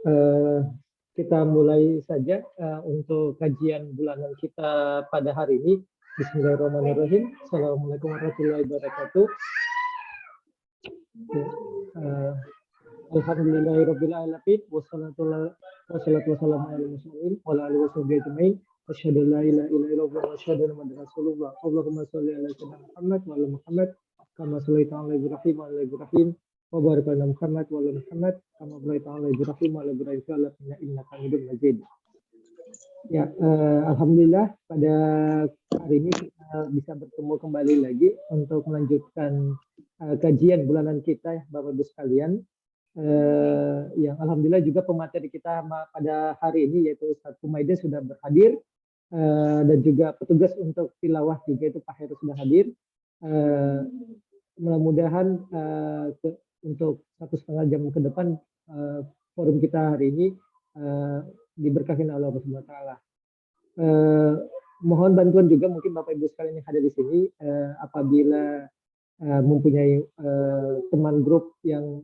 Eh, kita mulai saja untuk kajian bulanan kita pada hari ini. Bismillahirrahmanirrahim. Assalamualaikum warahmatullahi wabarakatuh. Eh, Alhamdulillahirabbil alamin wassalatu wassalamu ala mursalin wa ala alihi washabihi ajmain. Asyhadu an la ilaha illallah wa asyhadu anna muhammadar rasulullah. Allahumma shalli ala sayyidina Muhammad wa ala Muhammad kama shallaita ala Ibrahim wa ala Ibrahim wa barik ala Muhammad wa ala Muhammad kama barakta ala Ibrahim wa ala Ibrahim innaka Hamidum Majid. Ya, alhamdulillah pada hari ini kita bisa bertemu kembali lagi untuk melanjutkan kajian bulanan kita ya, Bapak Ibu sekalian. Yang alhamdulillah juga pemateri kita pada hari ini yaitu Ustadz Humaidi sudah berhadir dan juga petugas untuk tilawah juga itu Pak Heru sudah hadir. Mudah-mudahan untuk 1,5 jam ke depan forum kita hari ini diberkahi oleh Allah Subhanahu wa taala. Mohon bantuan juga mungkin Bapak Ibu sekalian yang ada di sini apabila mempunyai teman grup yang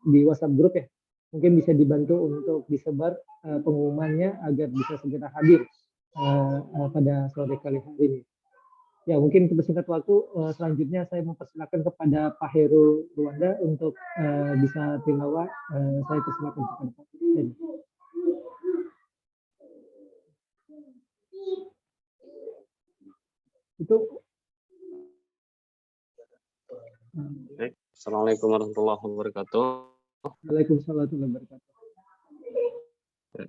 di WhatsApp grup ya, mungkin bisa dibantu untuk disebar pengumumannya agar bisa segera hadir pada sore kali hari ini. Ya, mungkin untuk bersingkat waktu, selanjutnya saya mempersilakan kepada Pak Heru Ruanda untuk bisa tilawah. Saya persilakan kepada Pak Heru. Itu. Baik. Assalamualaikum warahmatullahi wabarakatuh. Waalaikumsalam warahmatullahi wabarakatuh.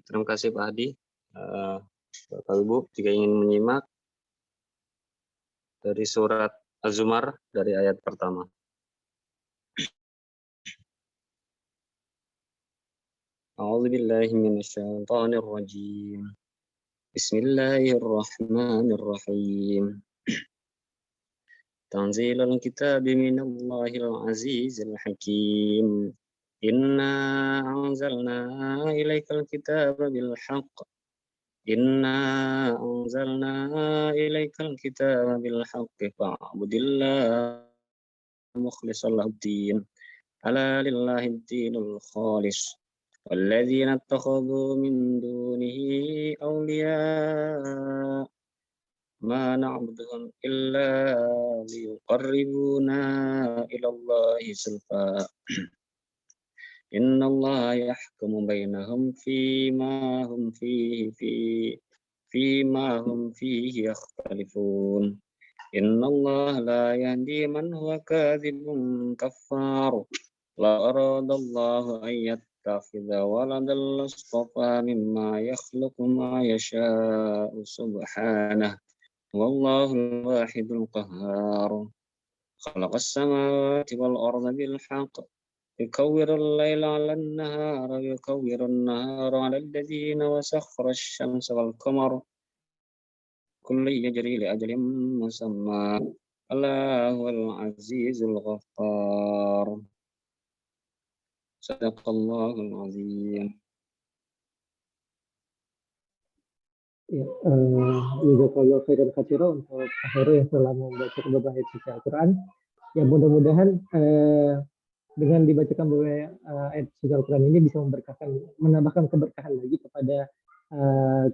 Terima kasih Pak Hadi. Bapak Ibu, jika ingin menyimak dari surat Az-Zumar dari ayat pertama. A'udzubillahi minasyaitonir rajim. Bismillahirrahmanirrahim. Tanzilul kitabi minallahil azizil hakim. Inna anzalna ilaikal kitaba bil haqq. Inna anzalna ilaikal kitaba bil haqqi fa'budillah mukhlishan lahu-d-din. Ala lillahi ad-dinul khalis. Walladzina ittakhadhu min dunihi awliya ma na'buduhum illa liyuqarribuna ila Allahi zulfa. Inna Allah yahkumu bainahum fima hum fihi yakhtalifun. Inna Allah la yahdi man huwa kadhibun kaffar. La aradallahu an yattakhidha waladan lastafa mimma yakhluqu ma yasha'u subhanahu. Wallahul wahidul qahhar. Khalaqas samawati wal arda bil haqq. يكور الليل على النهار ويكور النهار على الذين وسخر الشمس والقمر كل يجري لأجل مسمى ألا هو العزيز الغفار صدق الله العظيم. Ya, jazakallahu khairan katsiran untuk Pak Heru yang telah membaca beberapa ayat suci Al-Quran. Ya, mudah-mudahan dengan dibacakan beberapa ayat suci Al-Quran ini bisa menambahkan keberkahan lagi kepada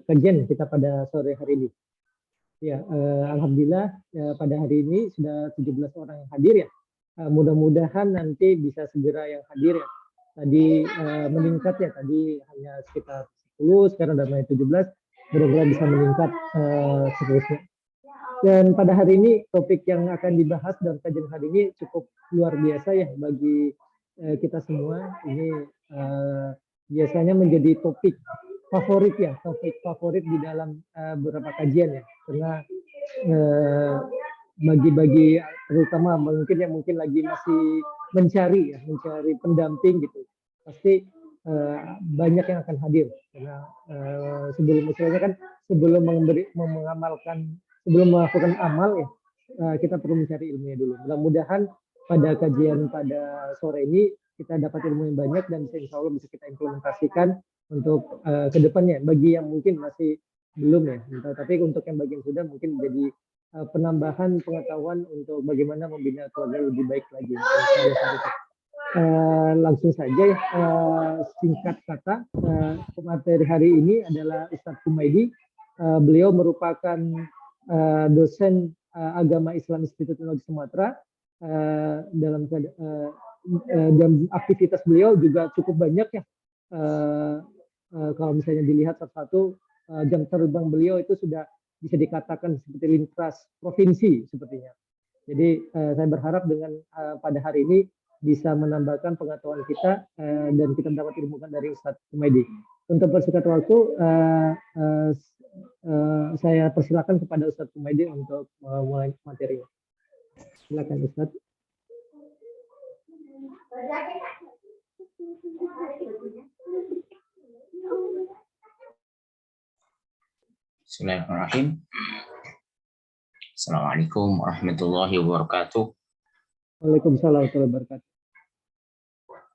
kajian kita pada sore hari ini. Ya, alhamdulillah pada hari ini sudah 17 orang yang hadir ya. Mudah-mudahan nanti bisa segera yang hadir ya. Tadi meningkat ya, tadi hanya sekitar 10, sekarang sudah mulai 17. Mudah-mudahan bisa meningkat seterusnya. Dan pada hari ini topik yang akan dibahas dalam kajian hari ini cukup luar biasa ya bagi kita semua. Ini biasanya menjadi topik favorit ya, topik favorit di dalam beberapa kajian ya. Karena bagi terutama mungkin lagi masih mencari pendamping gitu. Pasti banyak yang akan hadir karena sebelum melakukan amal ya kita perlu mencari ilmunya dulu. Mudah-mudahan pada kajian pada sore ini kita dapat ilmu yang banyak dan insya Allah bisa kita implementasikan untuk kedepannya. Bagi yang mungkin masih belum ya, tapi untuk yang bagian sudah mungkin jadi penambahan pengetahuan untuk bagaimana membina keluarga lebih baik lagi. langsung saja ya, singkat kata, pemateri hari ini adalah Ustadz Humaydi. Beliau merupakan dosen agama Islam Institut Teknologi Sumatera. Dan aktivitas beliau juga cukup banyak ya. Kalau misalnya dilihat satu-satu, jam terbang beliau itu sudah bisa dikatakan seperti lintas provinsi sepertinya. Jadi saya berharap dengan pada hari ini bisa menambahkan pengetahuan kita dan kita dapat ilmukan dari Ustadz Humaydi. Untuk persingkat waktu, saya persilakan kepada Ustadz Humaydi untuk mulai materinya. Silakan Ustadz. Bismillahirrahmanirrahim. Assalamualaikum warahmatullahi wabarakatuh. Waalaikumsalam warahmatullahi wabarakatuh.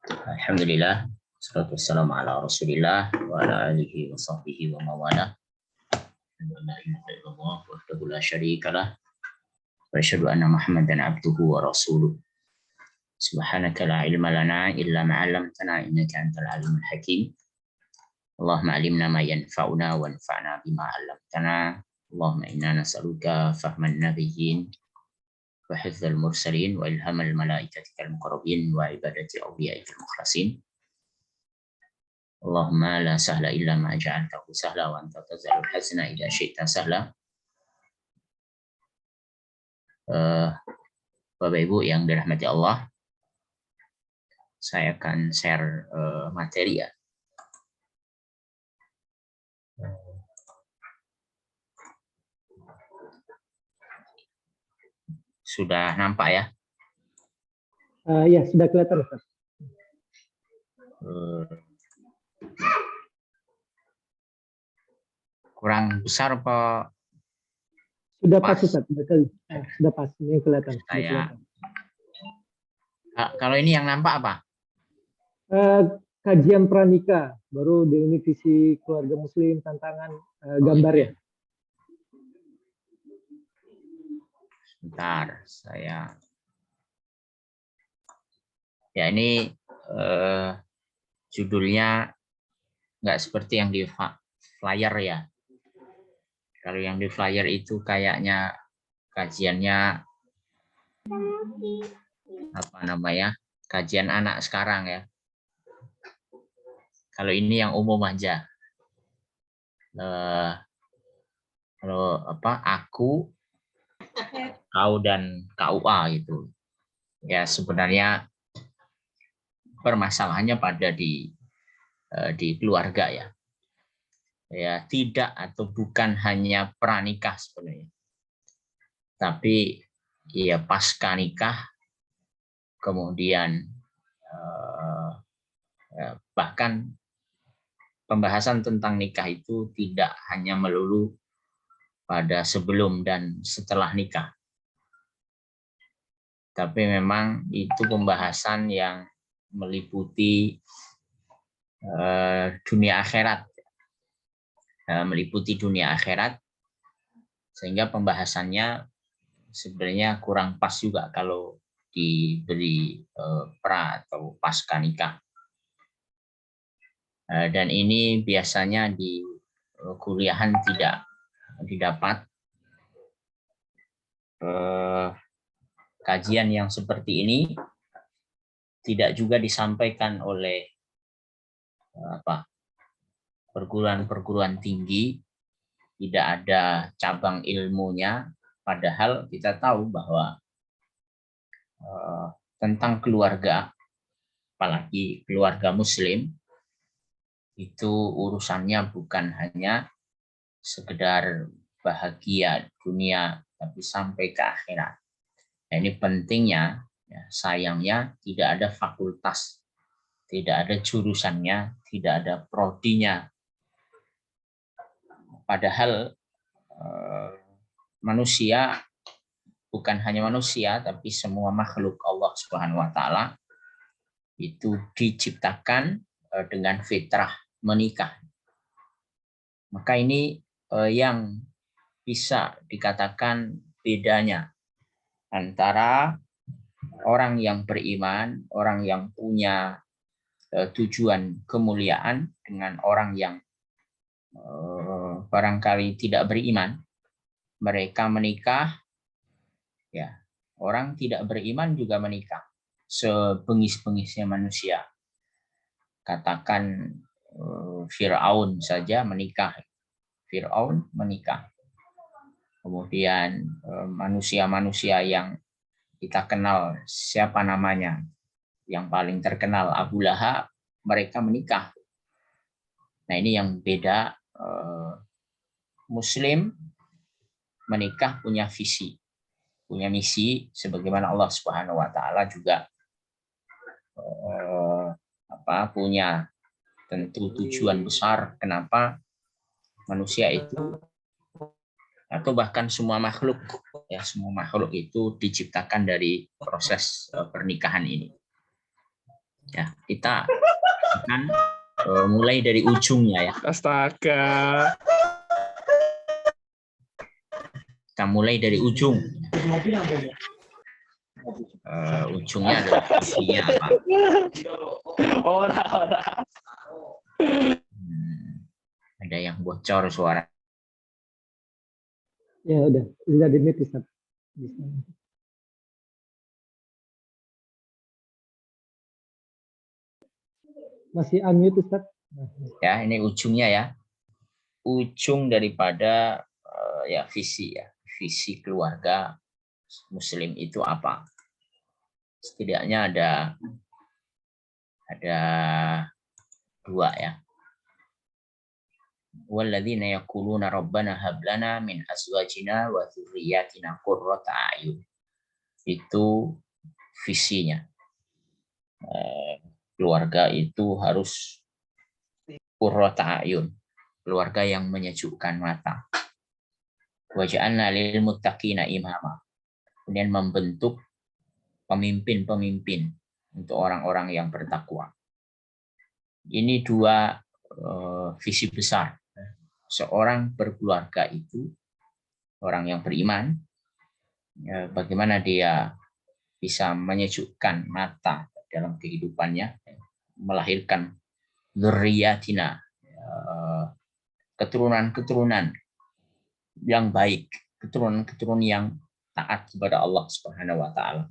Alhamdulillah, wassalatu wassalamu ala Rasulillah wa ala alihi wa sahbihi wa mawala. La ilaha illallah wahdahu la syarika lah wa asyhadu anna Muhammadan abduhu wa rasuluh. Subhanaka la ilma lana illa ma 'allamtana innaka antal alimul hakim. Allahumma alimna ma yanfa'una wanfa'na bima 'allamtana. Allahumma inna nas'aluka fahman nabiyyin wa hifdzal mursalin wa ilhamal malaikatikal muqarrabin wa ibadati awliyaikal mukhlasin. Allahumma la sahla illa ma ja'altahu sahla wa anta taj'alul hazna idza syi'ta sahla. Bapak Ibu yang dirahmati Allah, saya akan share materi ya. Sudah nampak ya? Ya, sudah kelihatan Ustaz. Kurang besar apa? Sudah pas Ustaz, betul. Sudah pas, ini kelihatan. Kalau ini yang nampak apa? Kajian pranikah, baru di ini visi keluarga muslim, tantangan gambar ya. Sebentar, saya. Ya ini judulnya nggak seperti yang di flyer ya. Kalau yang di flyer itu kayaknya kajiannya apa namanya? Kajian anak sekarang ya. Kalau ini yang umum aja. Kalau apa? Aku, kau dan KUA gitu. Ya sebenarnya permasalahannya pada di keluarga ya. Ya tidak atau bukan hanya pranikah sebenarnya. Tapi ya pasca nikah, kemudian bahkan pembahasan tentang nikah itu tidak hanya melulu pada sebelum dan setelah nikah. Tapi memang itu pembahasan yang meliputi dunia akhirat. Meliputi dunia akhirat, sehingga pembahasannya sebenarnya kurang pas juga kalau diberi pra atau pasca nikah. Dan ini biasanya di kuliahan tidak didapat kajian yang seperti ini, tidak juga disampaikan oleh perguruan tinggi, tidak ada cabang ilmunya, padahal kita tahu bahwa tentang keluarga, apalagi keluarga muslim, itu urusannya bukan hanya sekedar bahagia dunia, tapi sampai ke akhirat. Nah, ini pentingnya, ya, sayangnya tidak ada fakultas, tidak ada jurusannya, tidak ada prodinya. Padahal manusia, bukan hanya manusia, tapi semua makhluk Allah Subhanahu wa Ta'ala itu diciptakan dengan fitrah menikah. Maka ini yang bisa dikatakan bedanya antara orang yang beriman, orang yang punya tujuan kemuliaan dengan orang yang barangkali tidak beriman, mereka menikah, ya orang tidak beriman juga menikah, sebengis-bengisnya manusia. Katakan Fir'aun saja menikah, Fir'aun menikah. Kemudian manusia-manusia yang kita kenal, siapa namanya, yang paling terkenal Abu Lahab, mereka menikah. Nah ini yang beda. Muslim menikah punya visi, punya misi, sebagaimana Allah Subhanahu Wa Taala juga punya tentu tujuan besar kenapa manusia itu atau bahkan semua makhluk, ya semua makhluk itu diciptakan dari proses pernikahan ini. Ya kita akan mulai dari ujungnya ya. Astaga. Kita mulai dari ujung. Ujungnya adalah fungsinya apa? Ada yang bocor suara. Ya udah di-mute Ustaz. Bisa. Masih unmute Ustaz? Ya, ini ujungnya ya. Ujung daripada ya visi ya. Visi keluarga Muslim itu apa? Setidaknya ada dua ya. Walladzina yaquluna rabbana hab lana min azwajina wa dzurriyyatina qurrata a'yun. Itu visinya. Keluarga itu harus qurrata a'yun, keluarga yang menyejukkan mata. Wa ja'alna lil muttaqina imama. Kemudian membentuk pemimpin-pemimpin untuk orang-orang yang bertakwa. Ini dua visi besar. Seorang berkeluarga itu, orang yang beriman, bagaimana dia bisa menyejukkan mata dalam kehidupannya, melahirkan dzurriyyatina, keturunan-keturunan yang baik, keturunan-keturunan yang taat kepada Allah Subhanahu wa taala.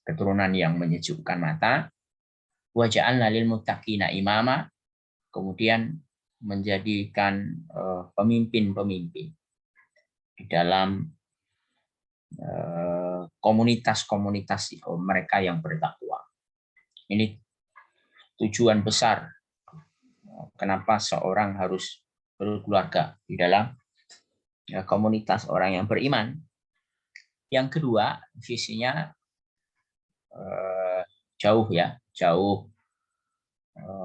Keturunan yang menyejukkan mata. Wa ja'alna lil muttaqina imama, kemudian menjadikan pemimpin-pemimpin di dalam komunitas-komunitas mereka yang bertakwa. Ini tujuan besar kenapa seorang harus berkeluarga di dalam komunitas orang yang beriman. Yang kedua, visinya jauh ya, jauh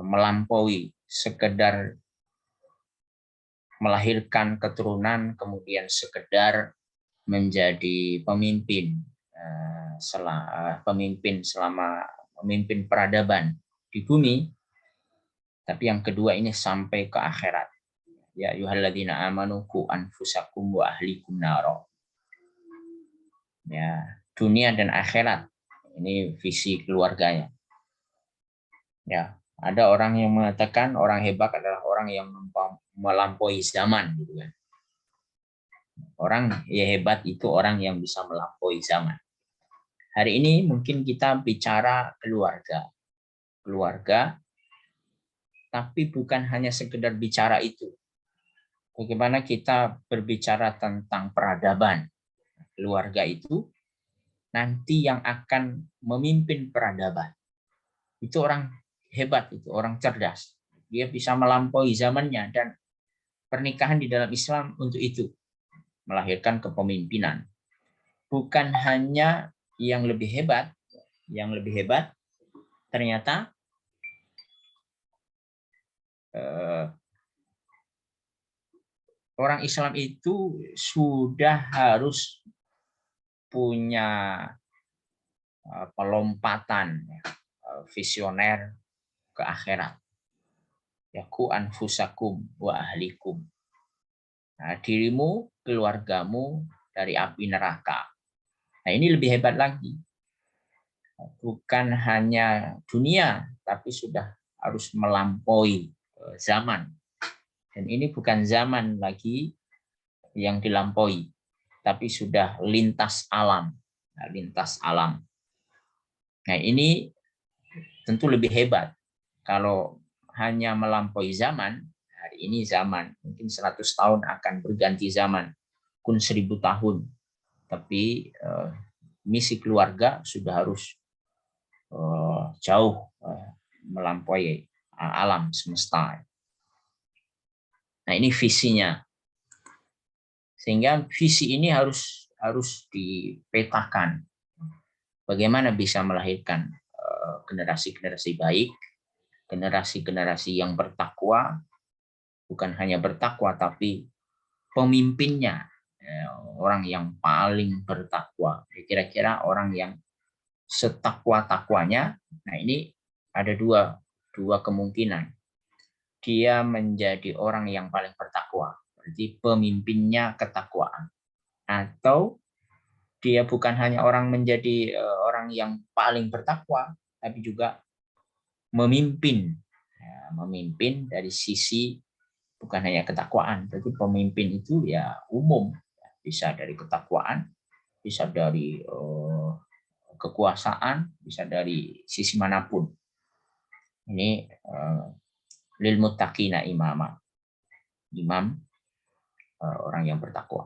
melampaui sekedar melahirkan keturunan kemudian sekedar menjadi pemimpin pemimpin peradaban di bumi, tapi yang kedua ini sampai ke akhirat. Ya ayyuhalladzina amanu qu anfusakum wa ahlikum naro. Ya, dunia dan akhirat ini visi keluarganya. Ya, ada orang yang mengatakan orang hebat adalah orang yang melampaui zaman gitu kan. Orang ya hebat itu orang yang bisa melampaui zaman. Hari ini mungkin kita bicara keluarga. Keluarga, tapi bukan hanya sekedar bicara itu. Bagaimana kita berbicara tentang peradaban. Keluarga itu nanti yang akan memimpin peradaban. Itu orang hebat, itu orang cerdas. Dia bisa melampaui zamannya, dan pernikahan di dalam Islam untuk itu. Melahirkan kepemimpinan. Bukan hanya yang lebih hebat ternyata orang Islam itu sudah harus punya pelompatan visioner ke akhirat. Yaku anfusakum wa ahlikum. Nah, dirimu, keluargamu dari api neraka. Nah, ini lebih hebat lagi. bukan hanya dunia, tapi sudah harus melampaui zaman. Dan ini bukan zaman lagi yang dilampaui, tapi sudah lintas alam. Nah, lintas alam. Nah, ini tentu lebih hebat. Kalau hanya melampaui zaman, hari ini zaman, mungkin 100 tahun akan berganti zaman, kun 1000 tahun. Tapi misi keluarga sudah harus jauh melampaui alam semesta. Nah, ini visinya. Sehingga visi ini harus dipetakan. Bagaimana bisa melahirkan generasi-generasi baik, generasi-generasi yang bertakwa, bukan hanya bertakwa tapi pemimpinnya orang yang paling bertakwa. Kira-kira orang yang setakwa-takwanya. Nah, ini ada dua kemungkinan. Dia menjadi orang yang paling bertakwa, berarti pemimpinnya ketakwaan, atau dia bukan hanya menjadi orang yang paling bertakwa, tapi juga memimpin. Ya, memimpin dari sisi bukan hanya ketakwaan, berarti pemimpin itu ya umum, bisa dari ketakwaan, bisa dari kekuasaan, bisa dari sisi manapun. Ini lil muttaqina imama, imam orang yang bertakwa.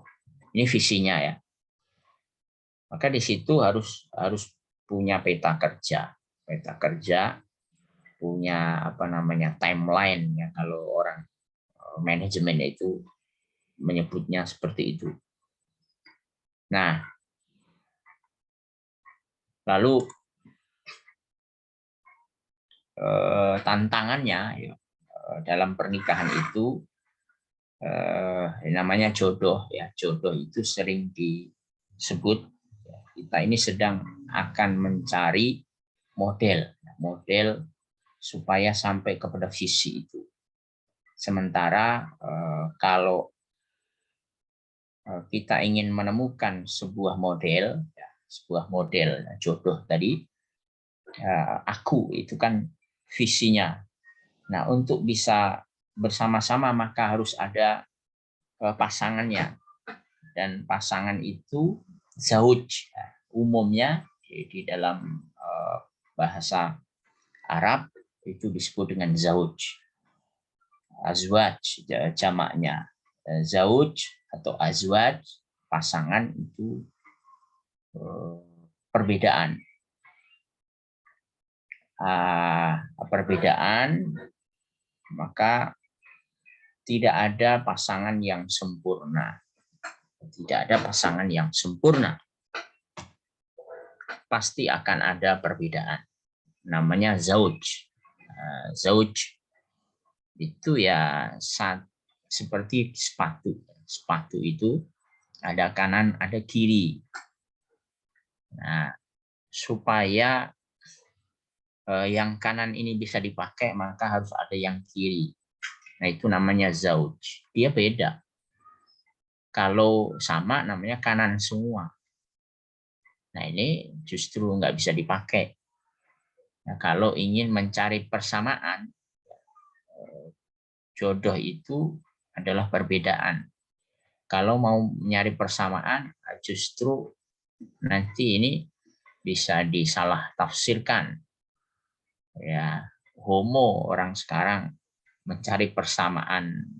Ini visinya ya. Maka di situ harus punya peta kerja, punya timeline ya, kalau orang manajemen itu menyebutnya seperti itu. Nah, lalu tantangannya ya, dalam pernikahan itu namanya jodoh ya. Jodoh itu sering disebut kita ini sedang akan mencari model supaya sampai kepada visi itu. Sementara kalau kita ingin menemukan sebuah model jodoh tadi, aku itu kan visinya. Nah, untuk bisa bersama-sama maka harus ada pasangannya, dan pasangan itu zauj. Umumnya di dalam bahasa Arab itu disebut dengan zauj. Azwaj jamaknya. Zauj atau azwaj, pasangan itu perbedaan. Maka tidak ada pasangan yang sempurna. Tidak ada pasangan yang sempurna. Pasti akan ada perbedaan. Namanya zauj. Zauj itu ya seperti sepatu. Sepatu itu ada kanan, ada kiri. Nah, supaya yang kanan ini bisa dipakai, maka harus ada yang kiri. Nah, itu namanya zauj. Dia beda. Kalau sama namanya kanan semua. Nah, ini justru nggak bisa dipakai. Nah, kalau ingin mencari persamaan, jodoh itu adalah perbedaan. Kalau mau mencari persamaan, justru nanti ini bisa disalah tafsirkan. Ya, homo orang sekarang mencari persamaan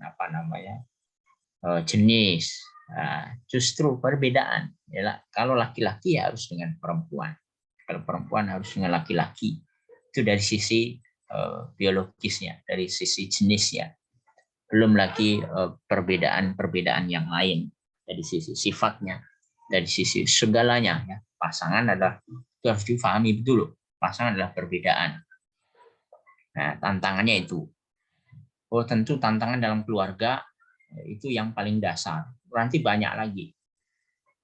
jenis. Nah, justru perbedaan. Ya, kalau laki-laki ya harus dengan perempuan. Kalau perempuan harus dengan laki-laki. Itu dari sisi biologisnya, dari sisi jenisnya. Belum lagi perbedaan-perbedaan yang lain dari sisi sifatnya, dari sisi segalanya. Ya. Pasangan adalah, itu harus difahami betul loh. Pasangan adalah perbedaan. Nah, tantangannya itu. Oh, tentu tantangan dalam keluarga itu yang paling dasar. Nanti banyak lagi.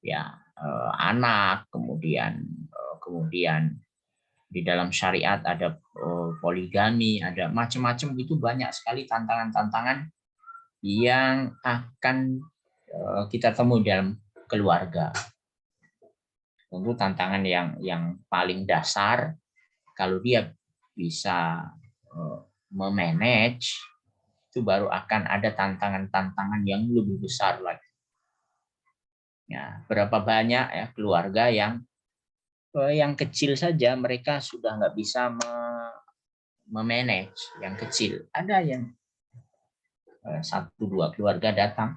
Ya, anak, kemudian di dalam syariat ada poligami, ada macam-macam, itu banyak sekali tantangan-tantangan yang akan kita temui dalam keluarga. Tentu tantangan yang paling dasar, kalau dia bisa memanage, itu baru akan ada tantangan-tantangan yang lebih besar lagi. Ya, berapa banyak ya keluarga yang kecil saja mereka sudah nggak bisa memanage yang kecil. Ada yang 1-2 keluarga datang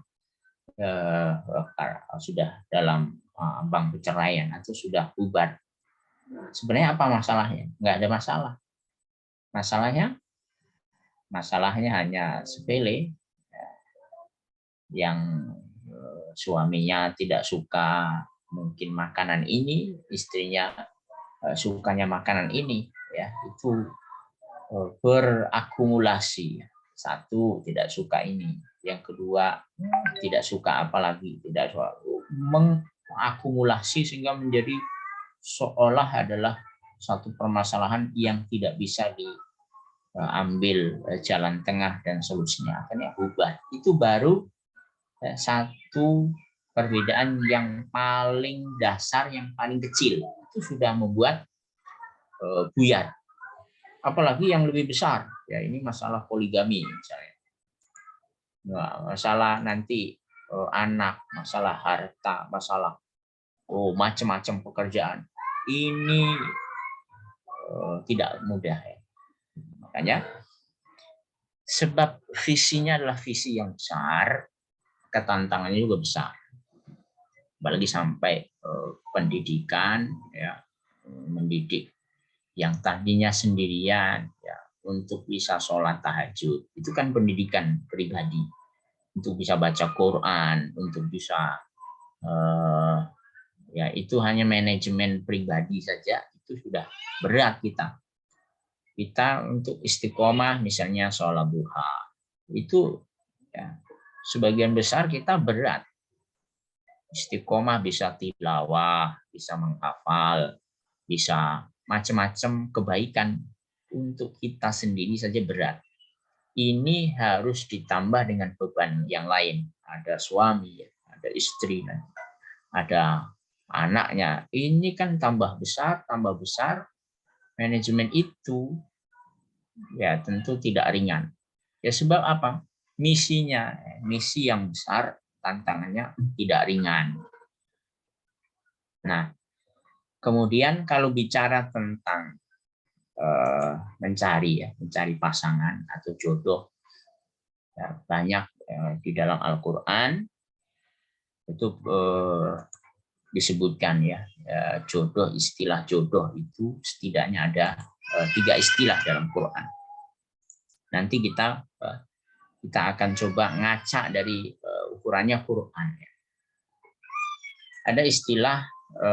sudah dalam ambang perceraian atau sudah bubar. Sebenarnya apa masalahnya? Nggak ada masalah. Masalahnya hanya sepele, yang suaminya tidak suka mungkin makanan ini, istrinya sukanya makanan ini, ya itu berakumulasi. Satu, tidak suka ini, yang kedua tidak suka apalagi, tidak suka, mengakumulasi sehingga menjadi seolah adalah satu permasalahan yang tidak bisa diambil jalan tengah dan solusinya, akhirnya bubar. Itu baru satu perbedaan yang paling dasar, yang paling kecil, itu sudah membuat buyar. Apalagi yang lebih besar, ya ini masalah poligami misalnya. Nah, masalah nanti anak, masalah harta, masalah macam-macam pekerjaan. Ini tidak mudah ya. Makanya sebab visinya adalah visi yang besar, ketantangannya juga besar. Apalagi sampai pendidikan, ya, mendidik yang tadinya sendirian, ya, untuk bisa sholat tahajud, itu kan pendidikan pribadi, untuk bisa baca Quran, untuk bisa ya itu hanya manajemen pribadi saja, itu sudah berat kita untuk istiqomah misalnya sholat duha, itu ya, sebagian besar kita berat. Istiqomah bisa tilawah, bisa menghafal, bisa macam-macam kebaikan, untuk kita sendiri saja berat. Ini harus ditambah dengan beban yang lain. Ada suami, ada istri, ada anaknya. Ini kan tambah besar. Manajemen itu ya tentu tidak ringan. Ya sebab apa? Misi yang besar, tantangannya tidak ringan. Nah, kemudian kalau bicara tentang mencari pasangan atau jodoh, ya, banyak di dalam Al-Quran itu disebutkan ya, jodoh, istilah jodoh itu setidaknya ada 3 istilah dalam Quran. Nanti kita akan coba ngaca dari ukurannya Quran. Ada istilah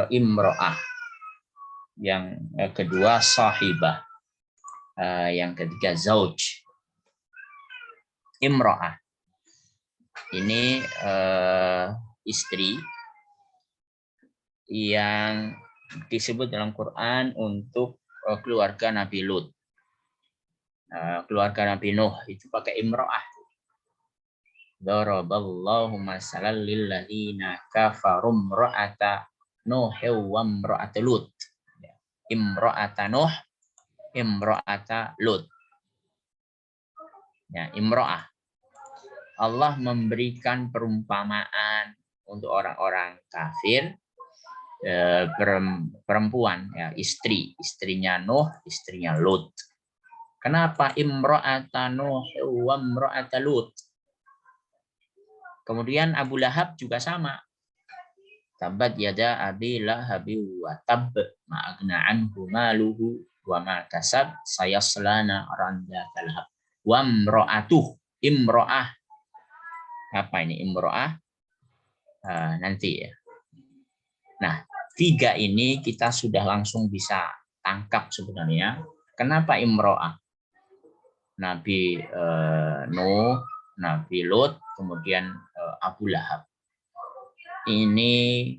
imro'ah, yang kedua sahibah, yang ketiga zauj. Imro'ah ini istri yang disebut dalam Quran untuk keluarga Nabi Lut. Keluarga Nabi Nuh itu pakai imro'ah. Daraballahu masalan lil ladzina kafaru imra'ata Nuh wa imra'ata Lut. Imra'ata Nuh, imra'ata Lut. Ya, imro'ah. Allah memberikan perumpamaan untuk orang-orang kafir, perempuan, ya, istrinya Nuh, istrinya Lut. Kenapa imra'ata Nuh wa imra'ata Lut? Kemudian Abu Lahab juga sama. Tabat yada abi lahabi wa tab ma agna anhu maluhu wa ma kasab sayaslana randatal lahab. Wa imro'ah. Apa ini imro'ah? Nanti ya. Nah, 3 ini kita sudah langsung bisa tangkap sebenarnya. Kenapa imro'ah? Nabi Nuh, Nabi Lut, kemudian Abu Lahab. Ini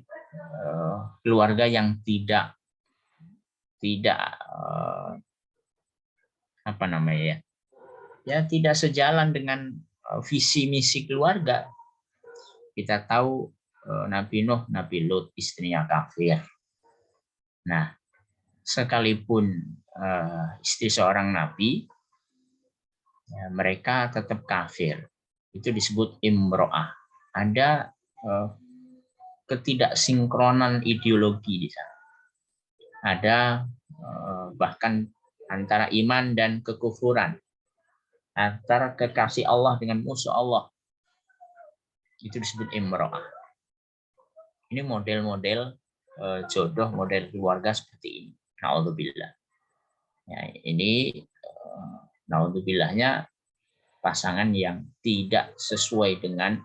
keluarga yang tidak apa namanya ya? Ya tidak sejalan dengan visi misi keluarga. Kita tahu Nabi Nuh, Nabi Lut istrinya kafir. Nah, sekalipun istri seorang nabi, ya, mereka tetap kafir. Itu disebut imro'ah. Ada ketidaksinkronan ideologi di sana. Ada bahkan antara iman dan kekufuran, antara kekasih Allah dengan musuh Allah. Itu disebut imro'ah. Ini model-model jodoh, model keluarga seperti ini. Na'udzubillah. Ya, ini na'udzubillahnya pasangan yang tidak sesuai dengan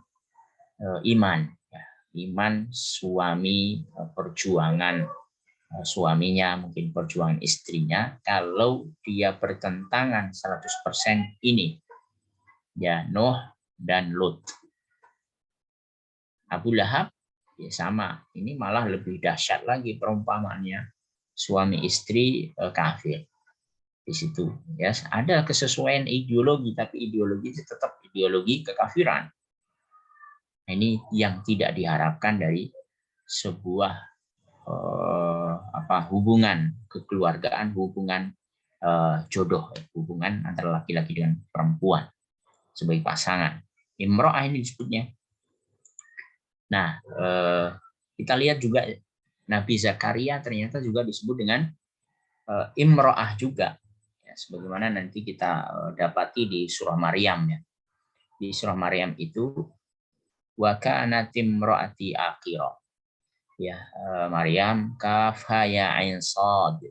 iman. Ya, iman suami, perjuangan suaminya, mungkin perjuangan istrinya. Kalau dia bertentangan 100% ini, ya Nuh dan Lut. Abu Lahab ya sama, ini malah lebih dahsyat lagi perumpamaannya, suami istri kafir. Di situ ya ada kesesuaian ideologi, tapi ideologi itu tetap ideologi kekafiran. Ini yang tidak diharapkan dari sebuah hubungan kekeluargaan, hubungan jodoh, hubungan antara laki-laki dengan perempuan sebagai pasangan. Imro'ah ini disebutnya. Nah, kita lihat juga Nabi Zakaria ternyata juga disebut dengan imro'ah juga. Ya, sebagaimana nanti kita dapati di surah Maryam ya. Di surah Maryam itu wa kanat imro'ati aqira. Ya, Maryam kaf ha ya ain sad.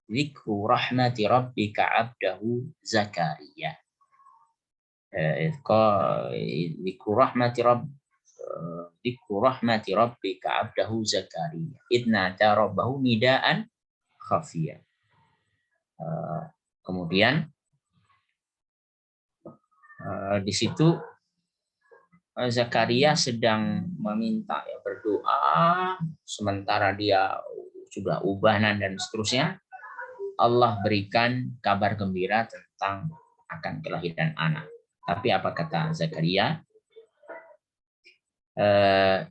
Dzikru rahmati rabbika 'abdahu Zakaria. Dzikru rahmati rabbika 'abdahu Zakaria. Idna rabbahu nidaan khafiyya. Kemudian di situ Zakaria sedang meminta, ya, berdoa, sementara dia sudah ubanan dan seterusnya. Allah berikan kabar gembira tentang akan kelahiran anak. Tapi apa kata Zakaria?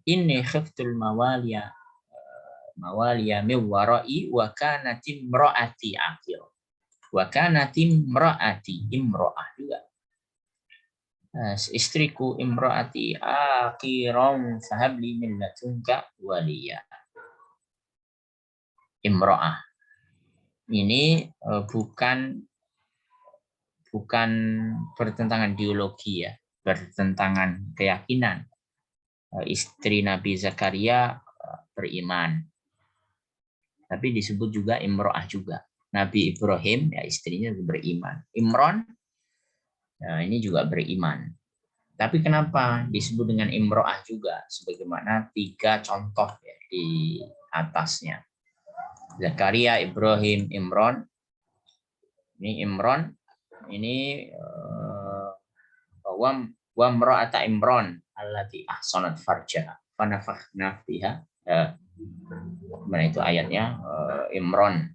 Inni khiftul mawaliya min wara'i wa kanat imra'ati aqir. Wa kanat imra'ati imra'ah juga. Istriku imra'ati aqiram fahabli min ladunka waliya. Imra'ah ini bukan bertentangan ideologi ya, bertentangan keyakinan. Istri Nabi Zakaria beriman, tapi disebut juga imro'ah juga. Nabi Ibrahim ya istrinya beriman. Imron ini juga beriman. Tapi kenapa disebut dengan imro'ah juga? Sebagaimana 3 contoh ya di atasnya. Zakaria, Ibrahim, Imron. Ini Imron, ini wa imra'ata Imron allati ahsanat farjaha fa nafakhna fiha. Mana itu ayatnya? Imron.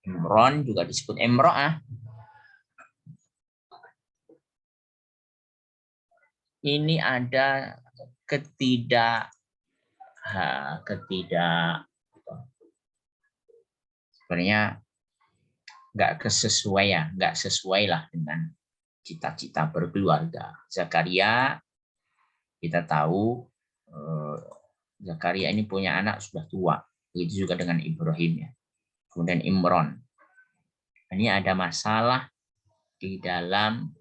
Imron juga disebut imro'ah. Ini ada sebenarnya nggak sesuai lah dengan cita-cita berkeluarga. Zakaria, kita tahu Zakaria ini punya anak sudah tua. Begitu juga dengan Ibrahim ya. Kemudian Imron. Ini ada masalah di dalam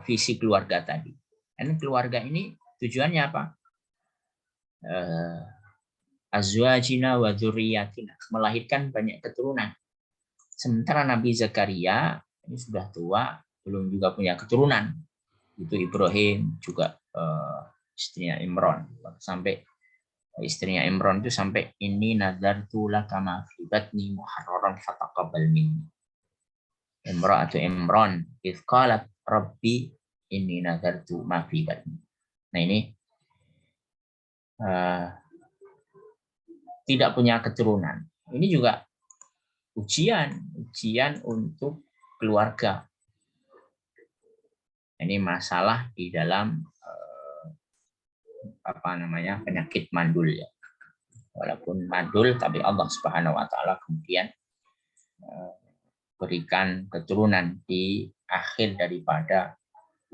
visi keluarga tadi. Dan keluarga ini tujuannya apa? Azwajina wa dzurriyyatina, melahirkan banyak keturunan. Sementara Nabi Zakaria ini sudah tua, belum juga punya keturunan. Itu Ibrahim juga istrinya Imron. Sampai istrinya Imron itu sampai ini nadartu laka ma fi batni muharraran fataqabbal minni. Imra'atu Imron idz qalat rabbi inni nadartu ma fi batni. Nah ini tidak punya keturunan. Ini juga ujian untuk keluarga. Ini masalah di dalam penyakit mandul ya. walaupun mandul, tapi Allah Subhanahu wa taala kemudian berikan keturunan di akhir daripada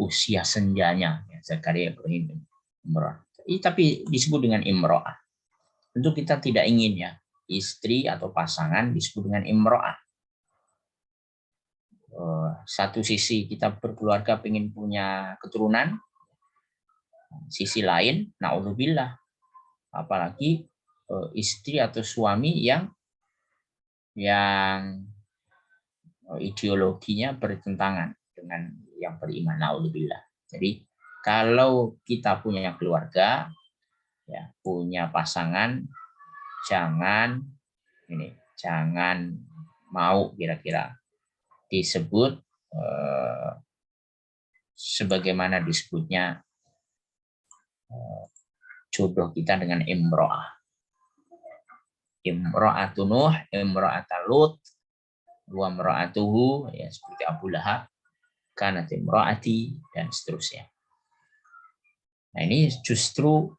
usia senjanya, ya, Zakaria Ibrahim Imro'ah. Tapi disebut dengan Imro'ah. Tentu kita tidak ingin ya istri atau pasangan disebut dengan Imro'ah. Satu sisi kita berkeluarga ingin punya keturunan, sisi lain naudzubillah apalagi istri atau suami yang ideologinya bertentangan dengan yang beriman, naudzubillah. Jadi kalau kita punya keluarga, ya, punya pasangan, jangan mau kira-kira disebut sebagaimana disebutnya jodoh kita dengan Imro'ah. Imro'atu Nuh, Imro'atu Lut, wa imro'atuhu, ya, seperti Abu Lahab, kanat imro'ati, dan seterusnya. Nah, ini justru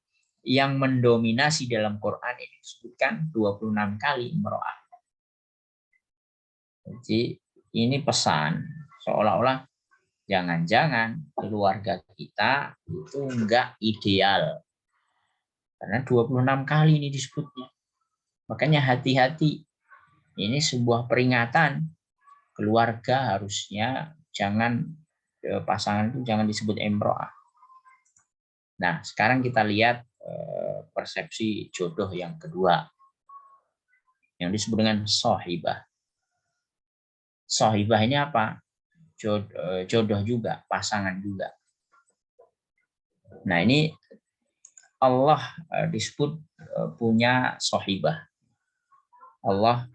yang mendominasi dalam Quran ini disebutkan 26 kali Imro'ah. Jadi ini pesan seolah-olah jangan-jangan keluarga kita itu enggak ideal. Karena 26 kali ini disebutnya. Makanya hati-hati. Ini sebuah peringatan. Keluarga harusnya pasangan itu jangan disebut Imro'ah. Nah, sekarang kita lihat persepsi jodoh yang kedua. Yang disebut dengan sohibah. Sohibah ini apa? Jodoh juga, pasangan juga. Nah, ini Allah disebut punya sohibah. Allah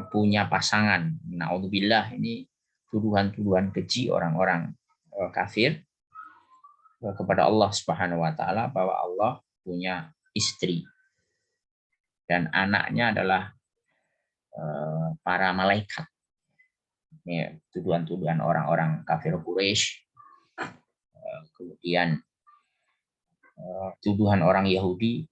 punya pasangan. Naudzubillah, ini tuduhan-tuduhan keji orang-orang kafir kepada Allah Subhanahu wa taala bahwa Allah punya istri dan anaknya adalah para malaikat. Ini tuduhan-tuduhan orang-orang kafir Quraisy. Kemudian tuduhan orang Yahudi,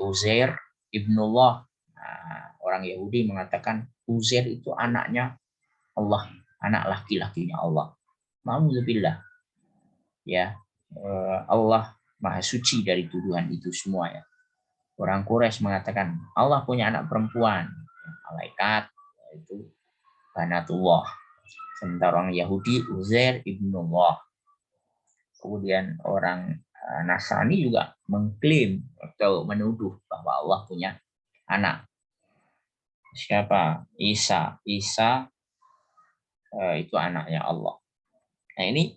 Uzair ibnullah. Nah, orang Yahudi mengatakan Uzair itu anaknya Allah, anak laki-lakinya Allah. Alhamdulillah. Ya, Allah Maha Suci dari tuduhan itu semua ya. Orang Quraisy mengatakan Allah punya anak perempuan, malaikat, itu banatullah. Sementara orang Yahudi Uzair ibnullah. Kemudian orang Nasrani juga mengklaim atau menuduh bahwa Allah punya anak. Siapa? Isa. Isa itu anaknya Allah. Nah, ini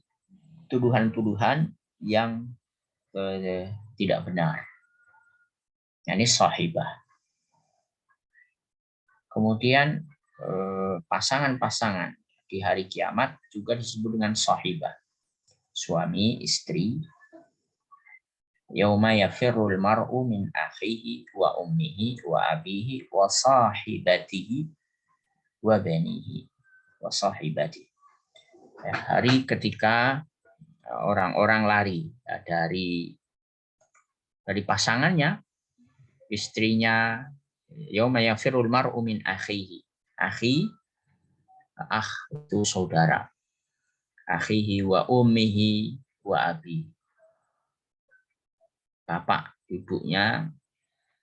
tuduhan-tuduhan yang tidak benar. Ini sahibah. Kemudian pasangan-pasangan di hari kiamat juga disebut dengan sahibah. Suami, istri. Yauma yafirrul mar'u min akhihi wa ummihi wa abihi wa sahibatihi wa banihi wa sahibatihi. Ya, hari ketika orang-orang lari ya, dari pasangannya, istrinya. Yauma yafirrul mar'u min akhihi. Akhi, itu saudara. Akhihi wa ummihi wa abi. Bapak, ibunya.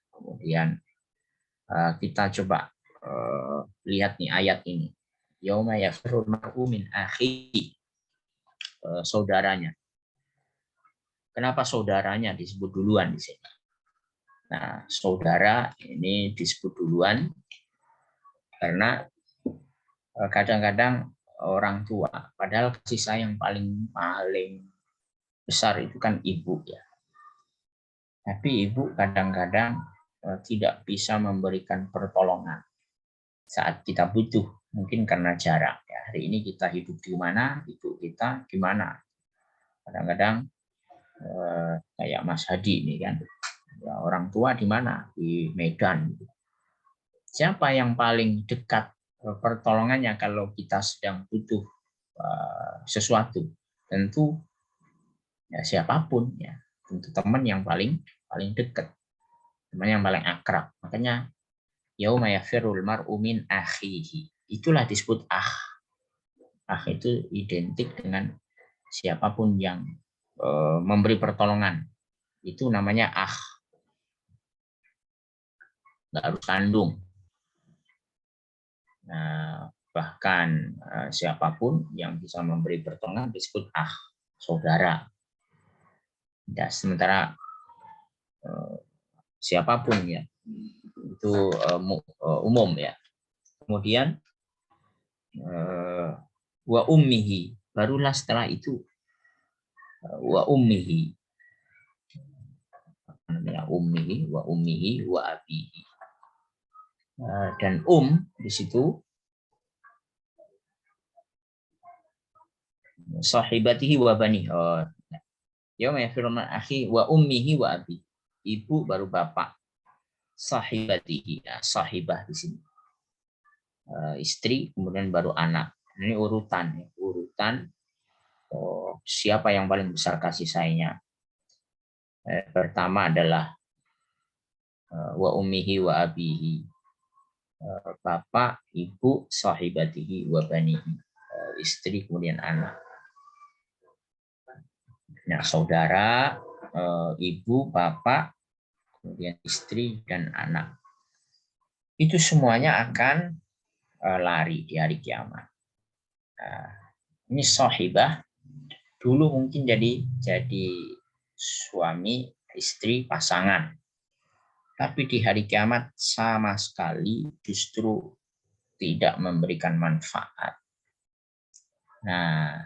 Kemudian kita coba lihat nih ayat ini. Yauma yafirrul mar'u min akhihi. Saudaranya. Kenapa saudaranya disebut duluan di sini? Nah, saudara ini disebut duluan karena kadang-kadang orang tua, padahal kasih sayang paling besar itu kan ibu ya. Tapi ibu kadang-kadang tidak bisa memberikan pertolongan saat kita butuh, mungkin karena jarak. Ya, hari ini kita hidup di mana, ibu kita di mana. Kadang-kadang kayak Mas Hadi ini kan, ya, orang tua di mana? Di Medan. Siapa yang paling dekat pertolongannya kalau kita sedang butuh sesuatu? Tentu ya siapapun ya, tentu teman yang paling dekat. teman yang paling akrab. Makanya yauma yafirrul mar'u min akhihi. Itulah disebut akh. Akh itu identik dengan siapapun yang memberi pertolongan. Itu namanya akh. Nggak harus kandung. Nah, bahkan siapapun yang bisa memberi pertolongan disebut akh, saudara. Dan sementara siapapun ya itu umum ya. Kemudian wa ummihi, barulah setelah itu wa ummihi, ummihi wa ummihi wa abihi. Dan di situ sahibatihi wa bani. Yauma yafirru min akhi wa ummihi wa abi. Ibu baru bapak. Sahibatihi, ya, sahibah di sini. Istri, kemudian baru anak. Ini urutan, ya. Urutan siapa yang paling besar kasih sayangnya. Pertama adalah wa ummihi wa abihi. Bapak, ibu, sahibatihi wa banihi. Istri, kemudian anak. Nah, saudara, ibu, bapak, kemudian istri dan anak. Itu semuanya akan lari di hari kiamat. Nah, ini sahibah. Dulu mungkin jadi suami, istri, pasangan. Tapi di hari kiamat sama sekali justru tidak memberikan manfaat. Nah,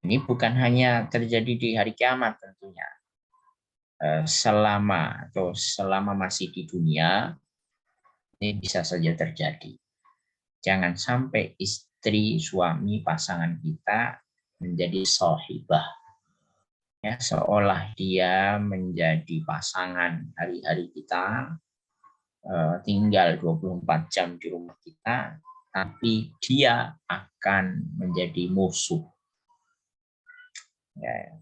ini bukan hanya terjadi di hari kiamat tentunya. Selama masih di dunia, ini bisa saja terjadi. Jangan sampai istri, suami, pasangan kita menjadi sahibah. Ya, seolah dia menjadi pasangan hari-hari kita, tinggal 24 jam di rumah kita, tapi dia akan menjadi musuh. Ya,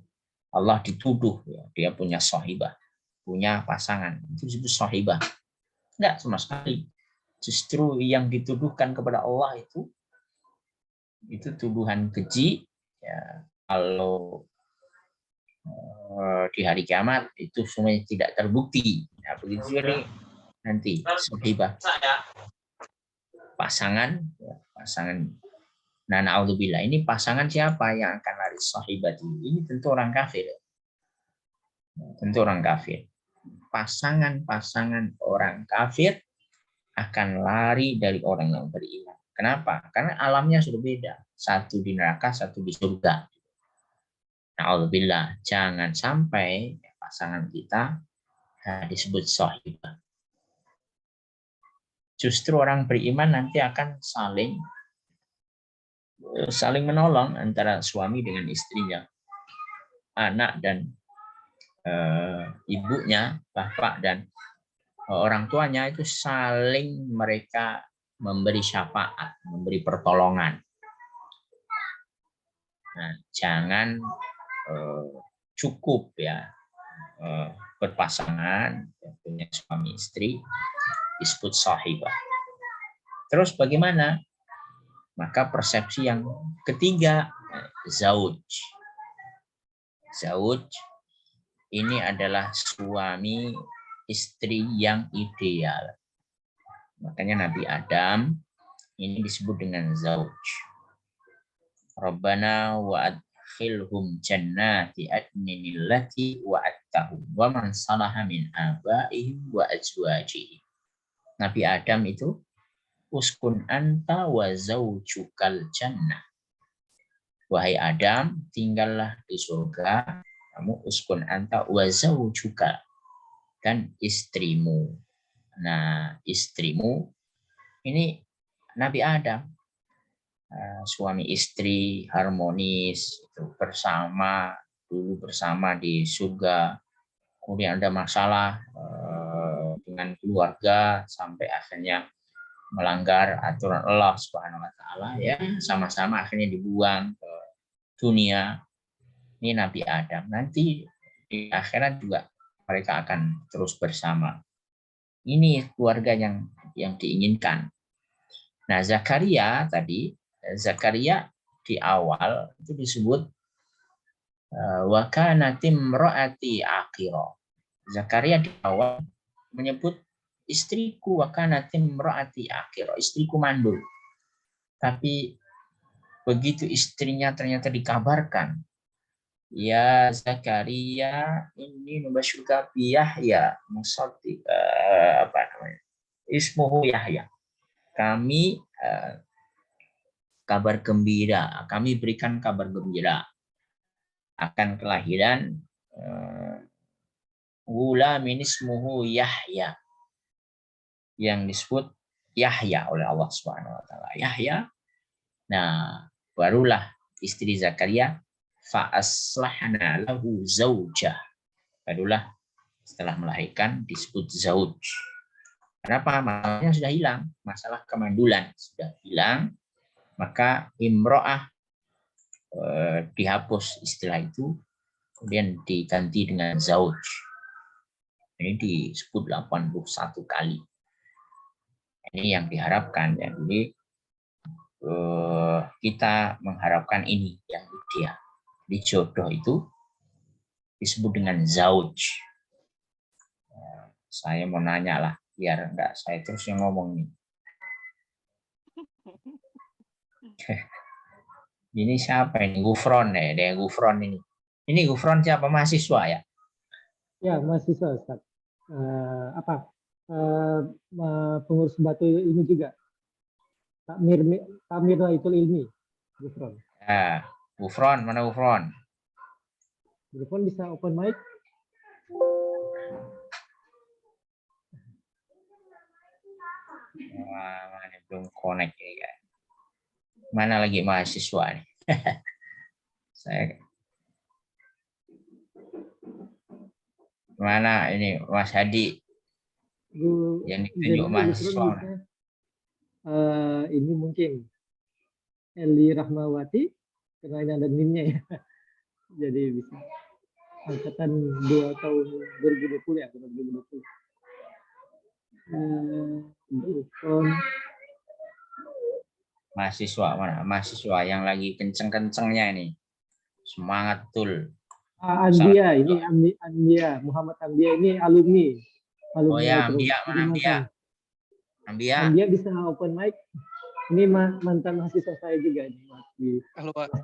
Allah dituduh ya, dia punya sahibah, punya pasangan, itu disebut sahibah. Enggak sama sekali. Justru yang dituduhkan kepada Allah itu tuduhan keji. Ya, kalau di hari kiamat itu semuanya tidak terbukti. Nah, begitu juga nanti sahibah pasangan. Nah, na'udzubillah, ini pasangan siapa yang akan lari sahibati? Ini tentu orang kafir. Tentu orang kafir. Pasangan-pasangan orang kafir akan lari dari orang yang beriman. Kenapa? Karena alamnya sudah beda. Satu di neraka, satu di surga. Na'udzubillah, jangan sampai pasangan kita disebut sahibah. Justru orang beriman nanti akan saling menolong antara suami dengan istrinya, anak dan ibunya, bapak dan orang tuanya, itu saling mereka memberi syafaat, memberi pertolongan. Nah, jangan cukup ya berpasangan, punya suami istri disebut sahibah. Terus bagaimana? Maka persepsi yang ketiga, zauj. Zauj ini adalah suami istri yang ideal. Makanya Nabi Adam ini disebut dengan zauj. Rabbana wa adkhilhum jannati adnin allati wa'adtahum wa man salaha min abaihim wa azwajihim. Nabi Adam itu uskun anta wa zaujukal jannah. Wahai Adam, tinggallah di surga, kamu uskun anta wa zaujuka, dan istrimu. Nah, istrimu ini Nabi Adam. Suami istri harmonis, itu bersama di surga. Kemudian ada masalah dengan keluarga sampai akhirnya melanggar aturan Allah Subhanahu wa taala, ya, sama-sama akhirnya dibuang ke dunia. Ini Nabi Adam. Nanti di akhirat juga mereka akan terus bersama. Ini keluarga yang diinginkan. Nah, Zakaria di awal itu disebut wa kanat imraati aqira. Zakaria di awal menyebut istriku wa kanat imraati aqira, istriku mandul. Tapi begitu istrinya ternyata dikabarkan, ya Zakaria ini nubasyuka bi Yahya musaddiq apa namanya? Ismuhu Yahya. Kami kami berikan kabar gembira akan kelahiran ghulamin ismuhu Yahya, yang disebut Yahya oleh Allah Subhanahu wa taala. Yahya. Nah, barulah istri Zakaria fa aslahna lahu zaujah. Barulah setelah melahirkan disebut zauj. Kenapa? Masalahnya sudah hilang, masalah kemandulan sudah hilang, maka imro'ah dihapus istilah itu, kemudian diganti dengan zauj. Ini disebut 81 kali. Ini yang diharapkan ya. Jadi kita mengharapkan ini yang ideal. Di jodoh itu disebut dengan zauj. Saya mau nanya lah, biar enggak saya terus yang ngomong nih. Ini siapa ini? Gufron ya, ada Gufron ini. Ini Gufron siapa, mahasiswa ya? Ya, mahasiswa Ustaz. Pengurus Batu ini juga. Takmir Baitul Ilmi. Gufron. Nah, Gufron, mana Gufron? Gufron bisa open mic? Wah, belum connect ya. Mana lagi mahasiswa nih? Saya mana ini Mas Hadi yang ditunjuk mahasiswa. Ini mungkin Eli Rahmawati, karena ini ada NIM-nya ya. Jadi bisa. Angkatan 2 tahun 2020 ya, 2020. Mahasiswa mana? Mahasiswa yang lagi kenceng-kencengnya ini. Semangat betul. Andia, ini Andia, Muhammad Andia ini alumni. Oh ya, Ambia, mana Ambia? Andia bisa open mic. Ini mantan mahasiswa saya juga ini. Halo Pak.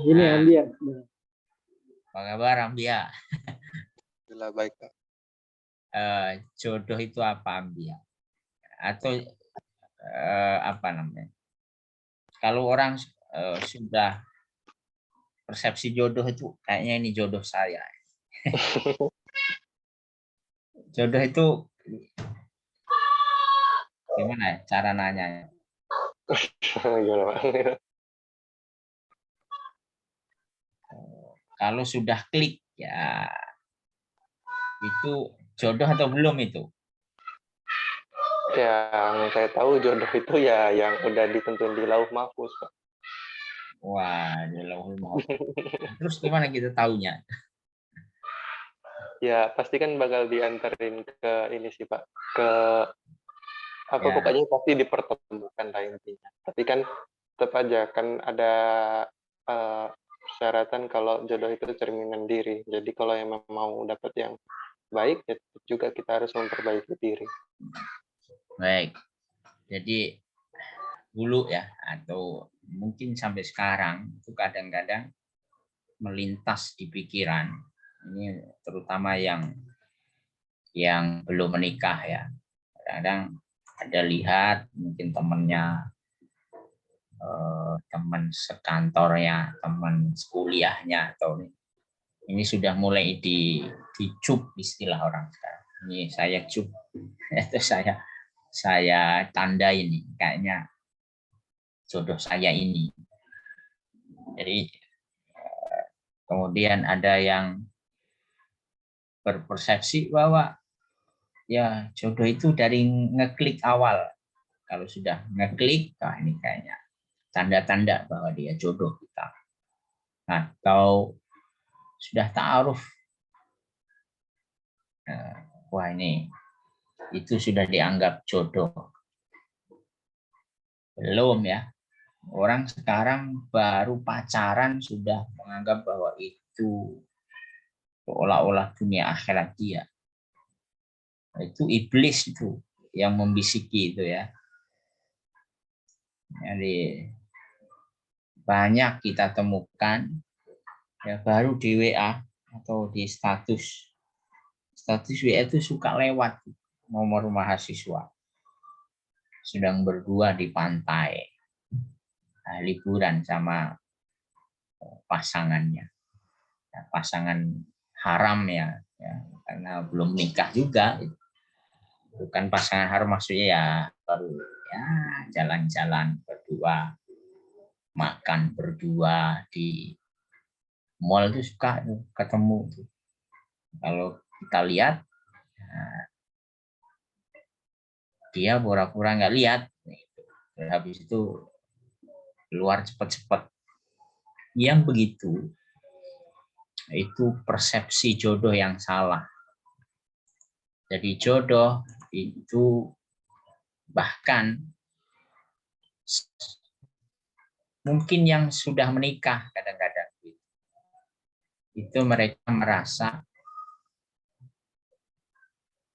Ini Andia. Apa kabar Ambia? Alhamdulillah baik Pak. Jodoh itu apa Ambia? Atau apa namanya? Kalau orang sudah persepsi jodoh itu kayaknya ini jodoh saya. Jodoh itu gimana ya cara nanya? Kalau sudah klik ya itu jodoh atau belum itu? Ya, yang saya tahu jodoh itu ya yang udah ditentuin di lauh mahfuz Pak. Wah, di lauh mahfuz. Terus gimana kita taunya? Ya pasti kan bakal diantarin ke ini sih Pak, ke apa Ya. pokoknya pasti dipertemukan lah intinya. Tapi kan tetap aja kan ada persyaratan kalau jodoh itu cerminan diri. Jadi kalau emang mau dapat yang baik, ya juga kita harus memperbaiki diri. Baik. Jadi dulu ya atau mungkin sampai sekarang itu kadang-kadang melintas di pikiran ini terutama yang belum menikah ya. Kadang ada lihat mungkin temannya teman sekantornya, teman kuliahnya atau ini sudah mulai dicup istilah orang sekarang. Ini saya cup itu saya tanda ini kayaknya jodoh saya ini. Jadi kemudian ada yang berpersepsi bahwa ya jodoh itu dari ngeklik awal. Kalau sudah ngeklik, nah ini kayaknya tanda-tanda bahwa dia jodoh kita. Atau sudah ta'aruf wah ini itu sudah dianggap jodoh. Belum ya. Orang sekarang baru pacaran sudah menganggap bahwa itu seolah-olah dunia akhirat dia. Itu iblis itu yang membisiki itu ya. Jadi banyak kita temukan ya baru di WA atau di status WA itu suka lewat nomor mahasiswa sedang berdua di pantai, liburan sama pasangannya, ya, pasangan haram ya, karena belum nikah juga, bukan pasangan haram maksudnya ya baru ya jalan-jalan berdua, makan berdua di mall itu suka ketemu tuh. Kalau kita lihat dia pura-pura nggak lihat, habis itu keluar cepat-cepat. Yang begitu itu persepsi jodoh yang salah. Jadi jodoh itu bahkan mungkin yang sudah menikah kadang-kadang itu mereka merasa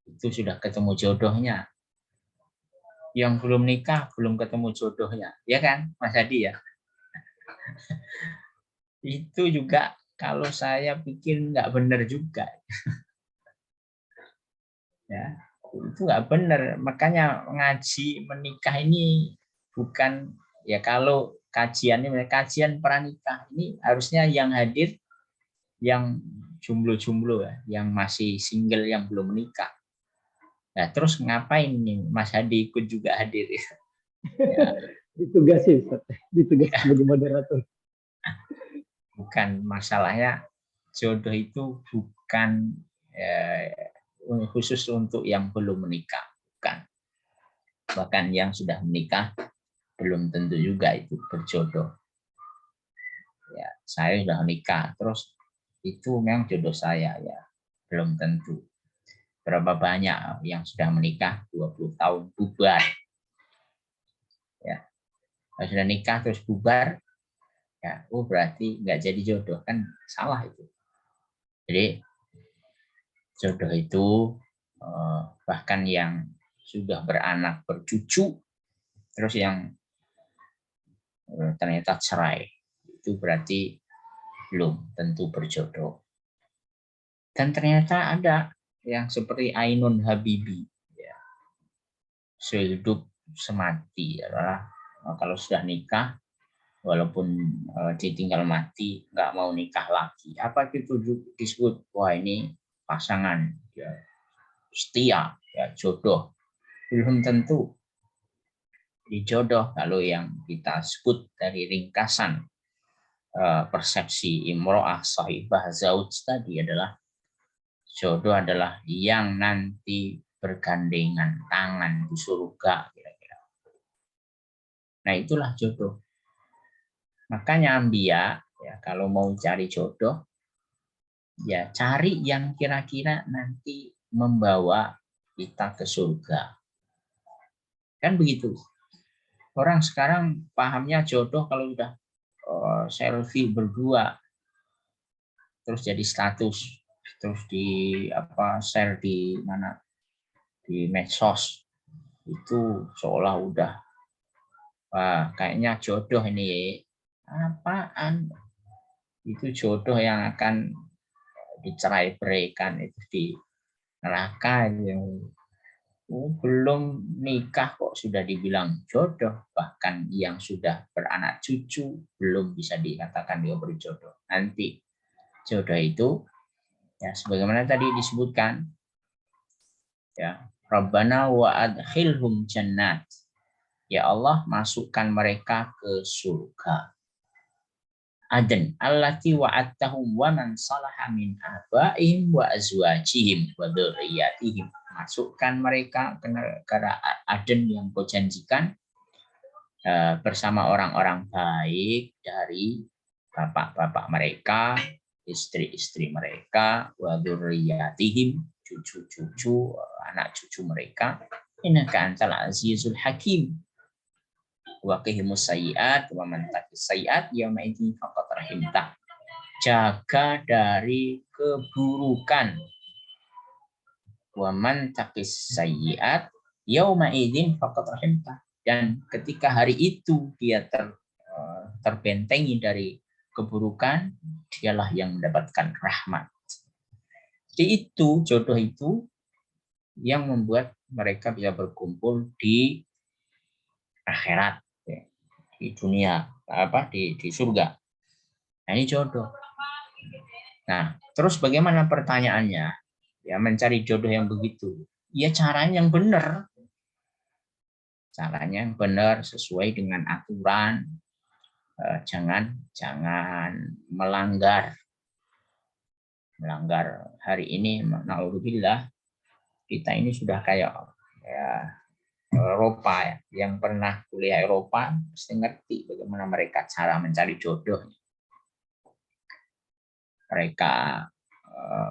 itu sudah ketemu jodohnya. Yang belum nikah belum ketemu jodohnya, ya kan Mas Hadi ya? Itu juga kalau saya pikir nggak benar juga. Ya, itu nggak benar. Makanya ngaji menikah ini bukan ya kalau kajian pranikah ini harusnya yang hadir yang jomblo-jomblo ya, yang masih single yang belum menikah. Nah, terus ngapain nih Mas Hadi ikut juga hadir ya? Ditugasi, ditugasi sebagai moderator. Bukan masalahnya jodoh itu bukan khusus untuk yang belum menikah, bukan. Bahkan yang sudah menikah belum tentu juga itu berjodoh. Ya, saya sudah menikah, terus itu memang jodoh saya ya, belum tentu. Berapa banyak yang sudah menikah 20 tahun bubar. Ya. Kalau sudah nikah terus bubar, ya, berarti nggak jadi jodoh, kan salah itu. Jadi jodoh itu bahkan yang sudah beranak bercucu, terus yang ternyata cerai, itu berarti belum tentu berjodoh. Dan ternyata ada yang seperti Ainun Habibi, ya, sehidup semati adalah kalau sudah nikah, walaupun ditinggal mati, nggak mau nikah lagi. Apa itu disebut? Wah ini pasangan ya, setia, ya, jodoh. Belum tentu di jodoh kalau yang kita sebut dari ringkasan persepsi imro'ah sahibah zauj tadi adalah jodoh adalah yang nanti bergandengan tangan di surga kira-kira. Nah itulah jodoh. Makanya Ambia ya kalau mau cari jodoh ya cari yang kira-kira nanti membawa kita ke surga. Kan begitu. Orang sekarang pahamnya jodoh kalau udah selfie berdua terus jadi status, terus di share di mana di medsos itu seolah udah wah kayaknya jodoh ini. Apaan itu jodoh yang akan dicerai beraikan itu di neraka yang belum nikah kok sudah dibilang jodoh, bahkan yang sudah beranak cucu belum bisa dikatakan dia berjodoh. Nanti jodoh itu ya sebagaimana tadi disebutkan ya Rabbana wa adkhilhum jannat, ya Allah masukkan mereka ke surga Aden allati wa'adtahum wa man salaha min abaihim wa azwajihim wa dzurriyyatihim, masukkan mereka ke negara Aden yang kau janjikan bersama orang-orang baik dari bapak-bapak mereka, istri-istri mereka, wa dzurriyyatihim, cucu-cucu, anak cucu mereka. Innaka antal azizul hakim. Wa qihimus sayyi'at wa man taqis sayyi'at yauma idzin faqad rahimtah. Jaga dari keburukan. Wa man taqis sayyi'at yauma idzin faqad rahimtah. Dan ketika hari itu dia terbentengi dari keburukan, dialah yang mendapatkan rahmat. Jadi itu, jodoh itu yang membuat mereka bisa berkumpul di akhirat, di dunia, di surga. Nah, ini jodoh. Nah, terus bagaimana pertanyaannya? Ya, mencari jodoh yang begitu. Ya, caranya yang benar. Caranya yang benar sesuai dengan aturan. Jangan melanggar hari ini. Na'udzubillah, kita ini sudah kayak Eropa ya. Yang pernah kuliah Eropa pasti ngerti bagaimana mereka cara mencari jodoh. Mereka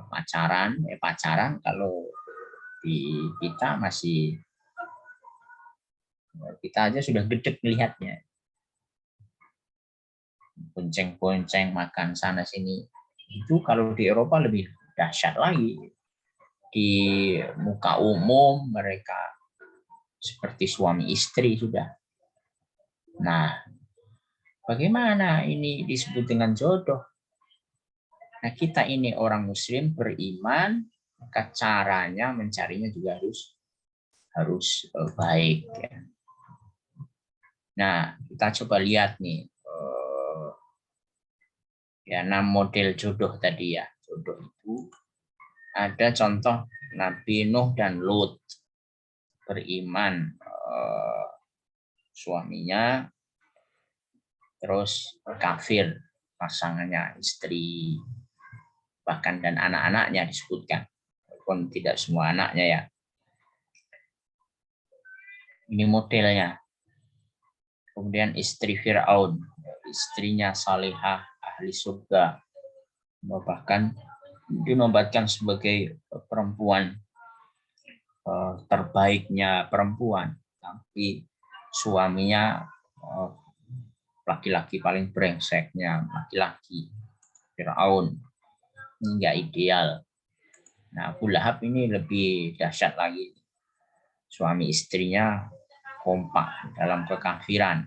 pacaran kalau di kita aja sudah gedek melihatnya. Bonceng-bonceng, makan sana sini. Itu kalau di Eropa lebih dahsyat lagi. Di muka umum mereka seperti suami istri sudah. Nah, bagaimana ini disebut dengan jodoh? Nah, kita ini orang muslim beriman, maka caranya mencarinya juga harus baik ya. Nah, kita coba lihat nih ya 6 model jodoh tadi ya. Jodoh itu ada contoh Nabi Nuh dan Lut, beriman suaminya, terus kafir pasangannya, istri, bahkan dan anak-anaknya disebutkan, walaupun tidak semua anaknya ya. Ini modelnya. Kemudian istri Fir'aun, istrinya salihah, ahli surga, bahkan dinobatkan sebagai perempuan terbaiknya perempuan, tapi suaminya laki-laki paling brengseknya, laki-laki Fir'aun. Ini nggak ideal. Nah, Abu Lahab ini lebih dahsyat lagi. Suami istrinya kompak dalam kekafiran.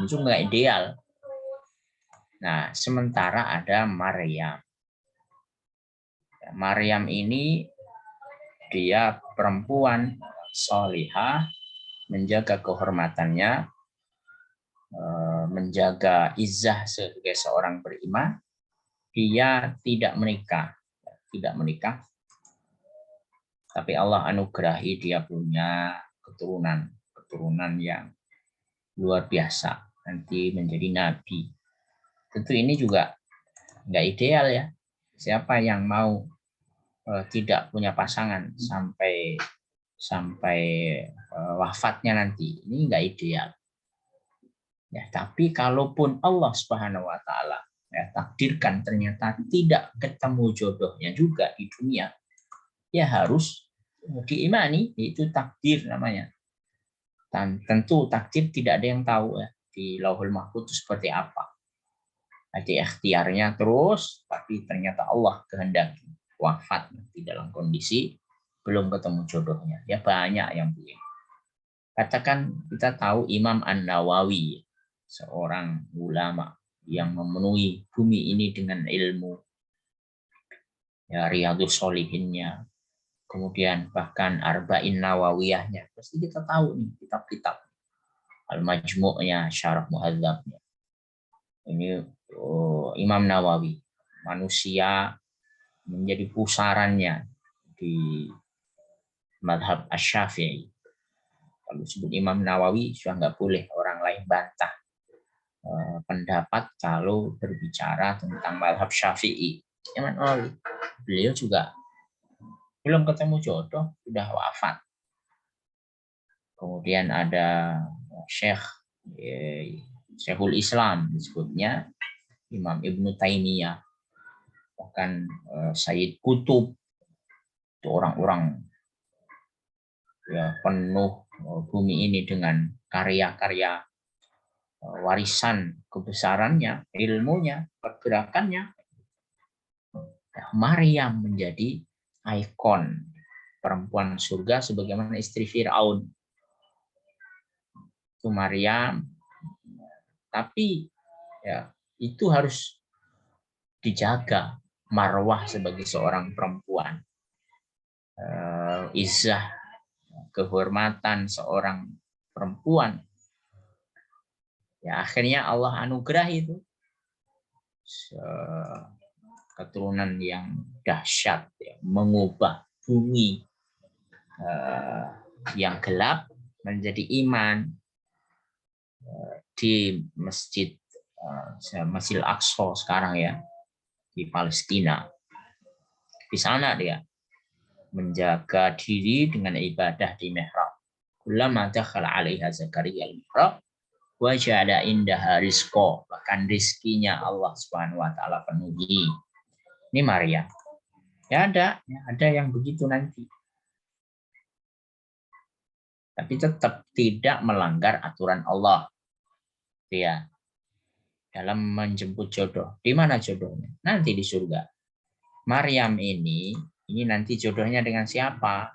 Itu nggak ideal. Nah, sementara ada Maryam. Maryam ini dia perempuan salihah, menjaga kehormatannya, menjaga izzah sebagai seorang beriman. Dia tidak menikah, tapi Allah anugerahi dia punya keturunan yang luar biasa, nanti menjadi nabi. Tentu ini juga nggak ideal ya. Siapa yang mau tidak punya pasangan sampai wafatnya nanti, ini nggak ideal. Ya, tapi kalaupun Allah Subhanahu wa taala ya takdirkan ternyata tidak ketemu jodohnya juga di dunia, ya harus diimani, itu takdir namanya. Dan tentu takdir tidak ada yang tahu ya di Lauhul Mahfuz seperti apa. Nanti ikhtiarnya terus, tapi ternyata Allah kehendaki wafat nanti dalam kondisi belum ketemu jodohnya. Ya banyak yang begini. Katakan kita tahu Imam An-Nawawi, seorang ulama yang memenuhi bumi ini dengan ilmu, ya Riyadhus Shalihinnya, kemudian bahkan Arba'in Nawawiyahnya, pasti kita tahu nih kitab-kitab Al-Majmu'nya, Syarah Muhadzabnya. Ini Imam Nawawi, manusia menjadi pusarannya di madhab Asy-Syafi'i. Kalau disebut Imam Nawawi sudah nggak boleh orang lain bantah pendapat kalau berbicara tentang madhab Syafi'i. Imam Nawawi, beliau juga belum ketemu jodoh, sudah wafat. Kemudian ada Syekhul Islam disebutnya Imam Ibnu Taimiyah, bahkan Sayyid Qutb, Itu orang-orang ya penuh bumi ini dengan karya-karya warisan kebesarannya, ilmunya, pergerakannya. Maryam menjadi ikon perempuan surga sebagaimana istri Firaun. Itu Maryam. Tapi ya itu harus dijaga marwah sebagai seorang perempuan. Izzah, kehormatan seorang perempuan. Ya akhirnya Allah anugerahi itu keturunan yang dahsyat, ya, mengubah bumi yang gelap menjadi iman di Masjidil Aqsa sekarang ya, di Palestina. Di sana dia menjaga diri dengan ibadah di mihrab. Kullama dakhala 'alaiha Zakaria al-mihrab wa ja'ala indaha rizqa, bahkan rizkinya Allah Subhanahu wa taala penuhi. Ini Maryam. Ya ada yang begitu nanti. Tapi tetap tidak melanggar aturan Allah. Ya. Dalam menjemput jodoh. Di mana jodohnya? Nanti di surga. Maryam ini nanti jodohnya dengan siapa?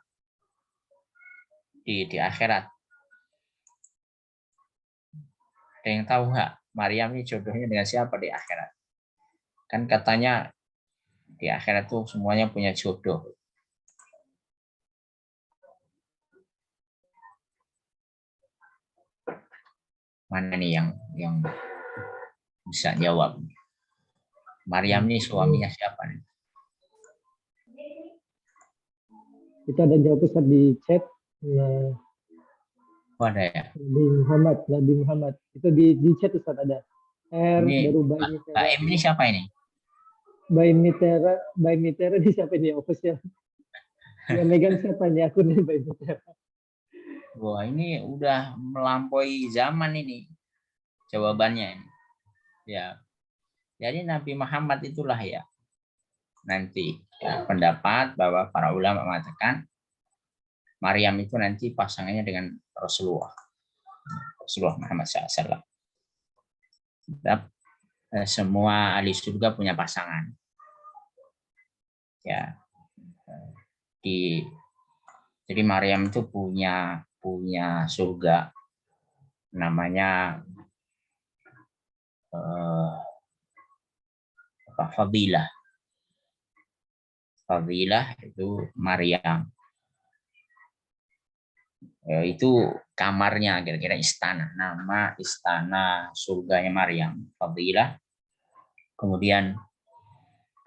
Di akhirat. Ada yang tahu nggak? Maryam ini jodohnya dengan siapa di akhirat? Kan katanya di akhirat tuh semuanya punya jodoh. Mana nih yang bisa jawab? Maryam ini suaminya siapa nih? Kita ada jawab Ustaz di chat. Nah, ada ya? Nabi Muhammad. Itu di chat Ustaz ada. Ini baru Mbak M ini siapa ini? By Mitera di siapa ini official? Yang megang siapa nih akunnya By Mitera? Wah, ini udah melampaui zaman ini jawabannya ini. Ya. Jadi Nabi Muhammad itulah ya. Nanti ya, pendapat bahwa para ulama mengatakan Maryam itu nanti pasangannya dengan Rasulullah Muhammad SAW. Semua ahli surga punya pasangan. Ya. Jadi Maryam itu punya surga namanya Fadilah. Fadilah itu Maryam. Itu kamarnya, kira-kira istana. Nama istana surganya Maryam, Fadilah. Kemudian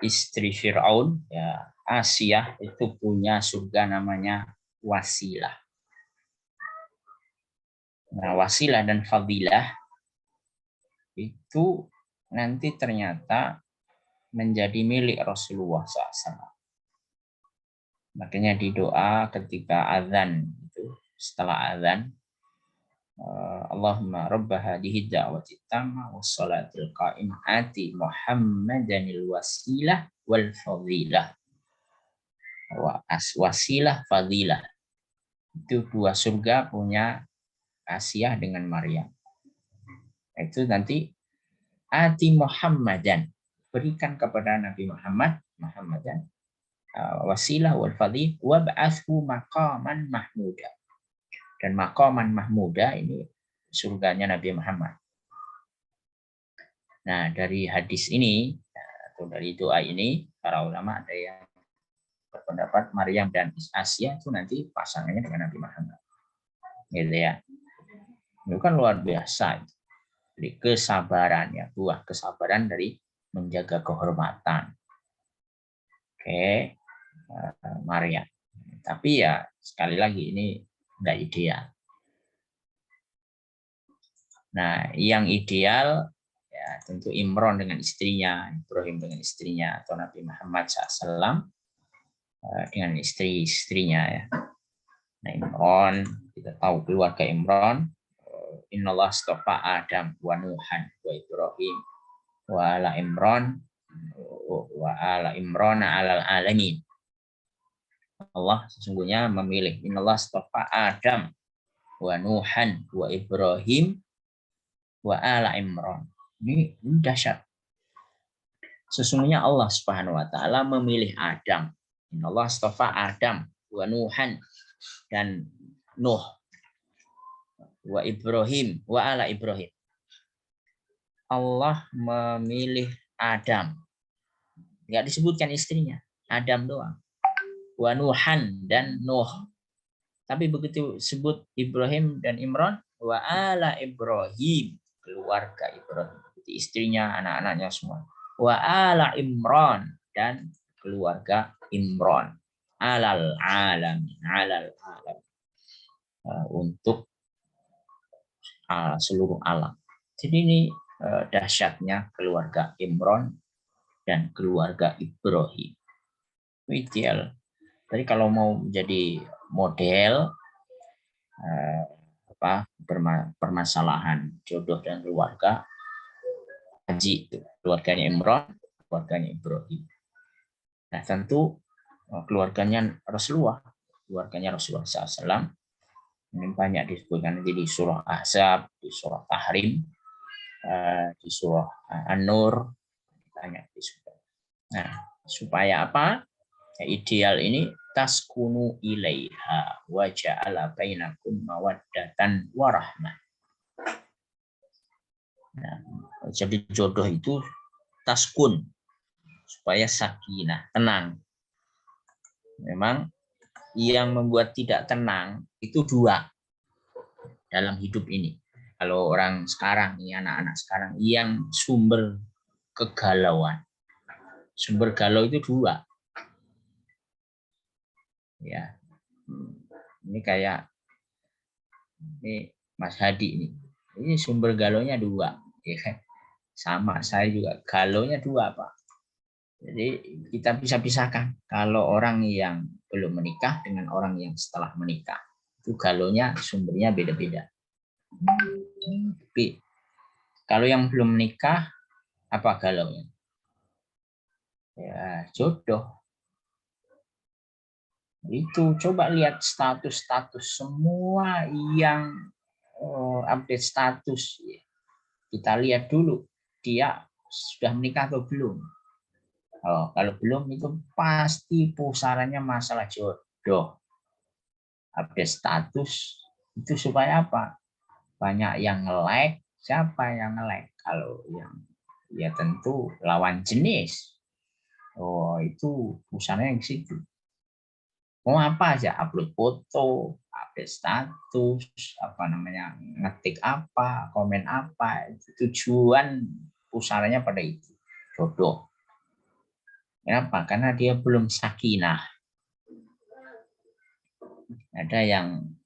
istri Fir'aun, ya, Asia, itu punya surga namanya Wasilah. Nah, Wasilah dan Fadilah itu nanti ternyata menjadi milik Rasulullah SAW. Makanya di doa ketika azan itu, setelah azan, Allahumma rabba hadhihi da'wati tammah wassalatil qa'imah ati Muhammadanil wasilah wal fadilah. Wasilah fadilah. Itu dua surga punya Asia dengan Maryam. Itu nanti ati Muhammadan, berikan kepada Nabi Muhammadan wasilah wal fadil wab'athu maqaman mahmuda. Dan maqaman mahmuda ini surganya Nabi Muhammad. Nah, dari hadis ini atau dari doa ini para ulama ada yang berpendapat Maryam dan Asia itu nanti pasangannya dengan Nabi Muhammad. Gitu ya. Itu kan luar biasa. Jadi kesabaran ya, buah kesabaran dari menjaga kehormatan. Oke. Maryam. Tapi ya sekali lagi ini enggak ideal. Nah, yang ideal ya tentu Imran dengan istrinya, Ibrahim dengan istrinya, atau Nabi Muhammad SAW dengan istri-istrinya ya. Nah, Imran, kita tahu keluarga Imran, Innallah astafa Adam wa Nuhan wa Ibrahim wa ala Imran wa ala Imran alal alamin. Allah sesungguhnya memilih. Innallah astafa Adam wa Nuhan wa Ibrahim wa ala Imran. Ini dahsyat. Sesungguhnya Allah Subhanahu wa taala memilih Adam. Innallah astafa Adam wa Nuhan dan Nuh wa Ibrahim wa ala Ibrahim. Allah memilih Adam. Enggak disebutkan istrinya, Adam doang. Wa Nuhan dan Nuh. Tapi begitu sebut Ibrahim dan Imran, wa ala Ibrahim, keluarga Ibrahim, istrinya, anak-anaknya semua. Wa ala Imran dan keluarga Imran. Alal alam, untuk seluruh alam. Jadi ini dahsyatnya keluarga Imran dan keluarga Ibrahim. Ideal. Jadi kalau mau menjadi model permasalahan jodoh dan keluarga, haji itu keluarganya Imran, keluarganya Ibrahim. Nah tentu keluarganya Rasulullah SAW ini banyak disebutkan di surah Ahzab, di surah Tahrim, di surah An-Nur, banyak disebutkan. Nah supaya apa? Ideal ini taskunu ilaiha wa ja'ala bainakum mawaddatan warahmah. Nah, jadi jodoh itu taskun supaya sakinah, tenang. Memang yang membuat tidak tenang itu dua dalam hidup ini. Kalau orang sekarang, ini anak-anak sekarang yang sumber kegalauan. Sumber galau itu dua. Ya, ini kayak ini Mas Hadi ini sumber galaunya dua, ya kan? Sama saya juga galaunya dua Pak. Jadi kita bisa pisahkan kalau orang yang belum menikah dengan orang yang setelah menikah itu galaunya sumbernya beda-beda. Tapi kalau yang belum menikah apa galaunya? Ya jodoh. Itu coba lihat status-status semua yang update status. Kita lihat dulu dia sudah menikah atau belum. Kalau belum itu pasti pusarannya masalah jodoh. Update status itu supaya apa? Banyak yang nge-like. Siapa yang nge-like? Kalau yang ya tentu lawan jenis. Itu pusarannya ke situ. Mau apa aja, upload foto, update status, ngetik apa, komen apa, tujuan pusarannya pada itu, jodoh. Kenapa? Karena dia belum sakinah. Ada yang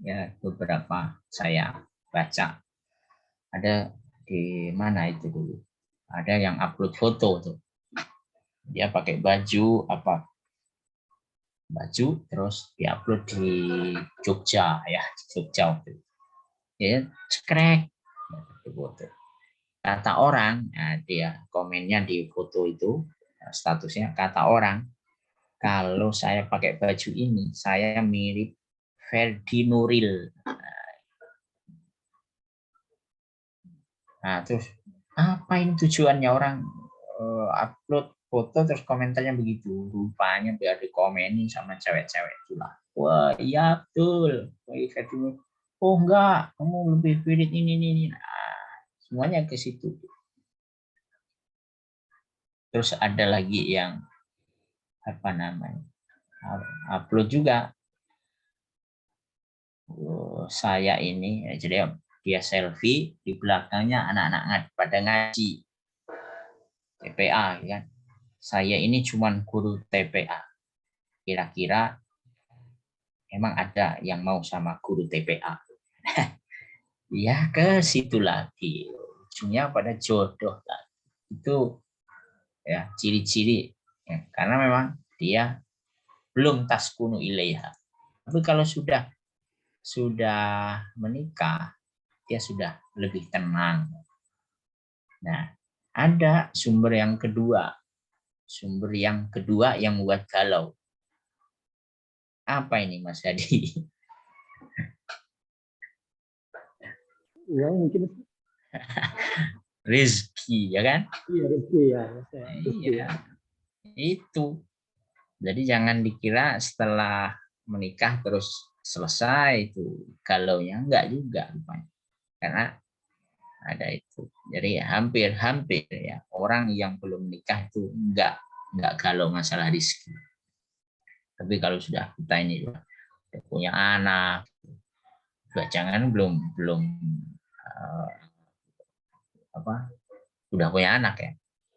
ya beberapa saya baca, ada di mana itu dulu, ada yang upload foto tuh, dia pakai baju terus diupload di Jogja ya, di Jogja waktu itu. Ya, cekrek foto. Kata orang, nah dia komennya di foto itu statusnya kata orang, kalau saya pakai baju ini saya mirip Ferdi Nuril. Nah terus apa ini tujuannya orang upload foto terus komentarnya begitu, rupanya biar dikomenin sama cewek-cewek itulah. Wah iya betul, oh enggak, kamu lebih spirit ini. Nah, semuanya ke situ. Terus ada lagi yang upload juga saya ini, jadi dia selfie di belakangnya anak-anak pada ngaji TPA kan. Saya ini cuman guru TPA. Kira-kira emang ada yang mau sama guru TPA? Ya ke situ lagi. Ujungnya pada jodoh tadi. Itu ya ciri-ciri ya, karena memang dia belum taskunu ilaiha. Tapi kalau sudah menikah, dia sudah lebih tenang. Nah, ada sumber yang kedua. Sumber yang kedua yang membuat galau. Apa ini Mas Hadi? Uang mungkin. Rezeki, ya kan? Iya, rezeki ya. Iya, itu. Jadi jangan dikira setelah menikah terus selesai itu galaunya, enggak juga rupanya. Karena ada itu. Jadi hampir ya orang yang belum menikah itu enggak galau masalah rezeki. Tapi kalau sudah kita ini udah punya anak, jangan belum udah punya anak ya.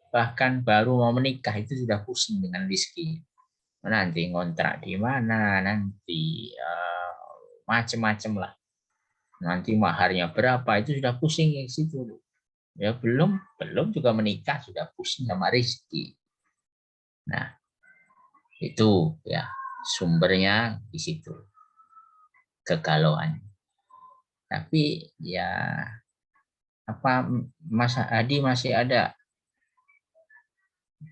Bahkan baru mau menikah itu sudah pusing dengan rezeki. Nanti ngontrak di mana, nanti macem-macem lah. Nanti maharnya berapa, itu sudah pusing di situ. Ya belum juga menikah sudah pusing sama rezeki. Nah, itu ya sumbernya di situ. Kegalauan. Tapi ya apa Mas Hadi masih ada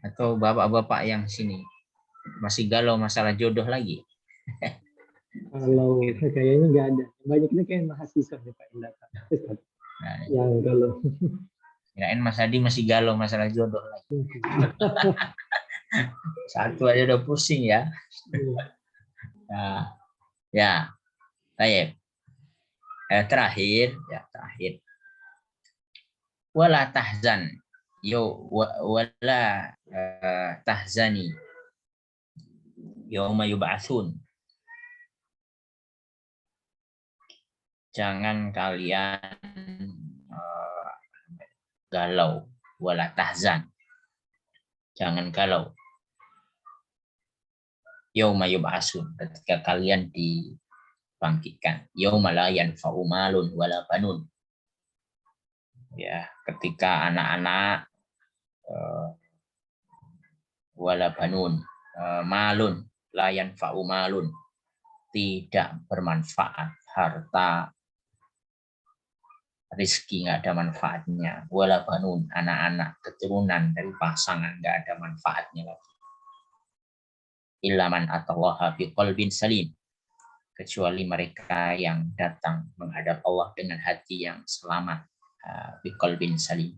atau bapak-bapak yang sini masih galau masalah jodoh lagi? Kalau kayaknya nggak ada. Banyaknya kayak mahasiswa ya Pak yang datang. Nah, Yang kalau kirain Mas Hadi masih galau masalah jodoh lagi. Satu aja udah pusing ya. Nah, ya, baik. Terakhir. Wala tahzan. Wala tahzani. Yauma yub'atsun. Jangan kalian galau. Wala tahzan. Jangan galau. Yauma yub'atsun, ketika kalian dibangkitkan. Yauma la yanfa'u malun wala banun. Ya, ketika anak-anak wala banun, malun la yanfa'u malun, tidak bermanfaat harta, rezeki nggak ada manfaatnya. Wala banun, anak-anak keturunan dari pasangan nggak ada manfaatnya lagi. Ilaman atallaha biqalbin salim, kecuali mereka yang datang menghadap Allah dengan hati yang selamat, biqalbin salim.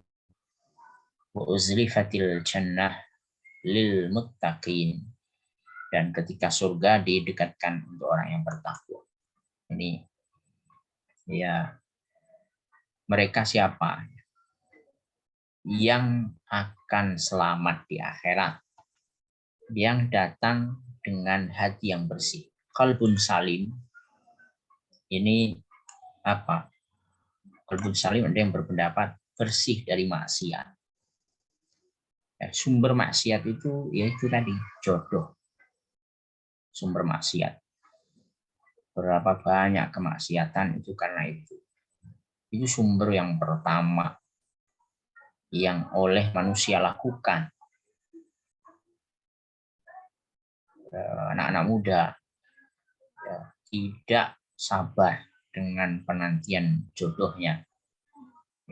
Wa uzlifatil jannah lil muttaqin, dan ketika surga didekatkan untuk orang yang bertakwa. Ini ya, mereka siapa yang akan selamat di akhirat? Yang datang dengan hati yang bersih. Qalbun salim ini apa? Qalbun salim ada yang berpendapat bersih dari maksiat. Sumber maksiat itu yaitu tadi jodoh. Sumber maksiat. Berapa banyak kemaksiatan itu karena itu. Itu sumber yang pertama yang oleh manusia lakukan. Anak-anak muda ya, tidak sabar dengan penantian jodohnya,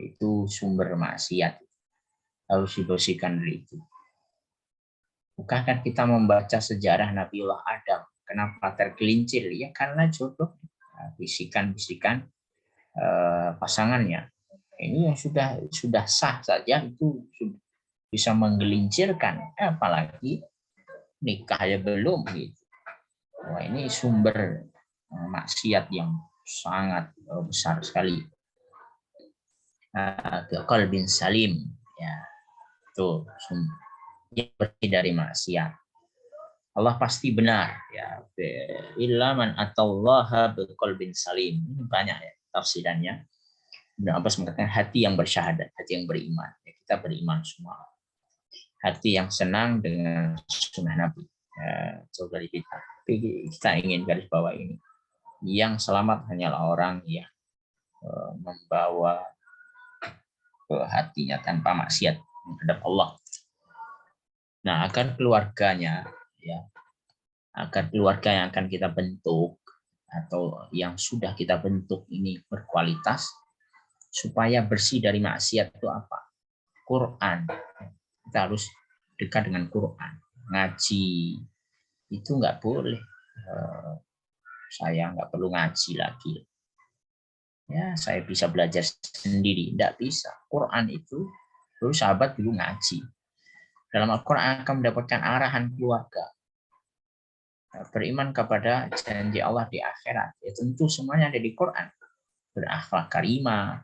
itu sumber maksiat, harus dibersihkan dari itu. Bukankah kita membaca sejarah Nabiullah Adam, kenapa tergelincir? Ya karena jodoh, bisikan-bisikan pasangannya. Ini yang sudah sah saja itu bisa menggelincirkan, apalagi nikah ya belum gitu. Wah, ini sumber maksiat yang sangat besar sekali. Qalbin salim ya, itu yang bersih dari maksiat. Allah pasti benar ya. Illa man atallaha biqalbin salim. Ini banyak ya tafsirannya. Ibnu Abbas mengatakan hati yang bersyahadat, hati yang beriman. Ya, kita beriman semua. Hati yang senang dengan sunnah Nabi. Jauh dari kita. Tapi kita ingin garis bawah ini. Yang selamat hanyalah orang yang membawa ke hatinya tanpa maksiat menghadap Allah. Nah, agar keluarganya ya, agar keluarga yang akan kita bentuk atau yang sudah kita bentuk ini berkualitas, supaya bersih dari maksiat itu apa? Quran. Kita harus dekat dengan Quran. Ngaji itu nggak boleh. Saya nggak perlu ngaji lagi. Ya, saya bisa belajar sendiri. Tidak bisa. Quran itu, dulu sahabat dulu ngaji. Dalam Al-Quran akan mendapatkan arahan keluarga. Beriman kepada janji Allah di akhirat. Ya tentu semuanya ada di Quran. Berakhlak karimah,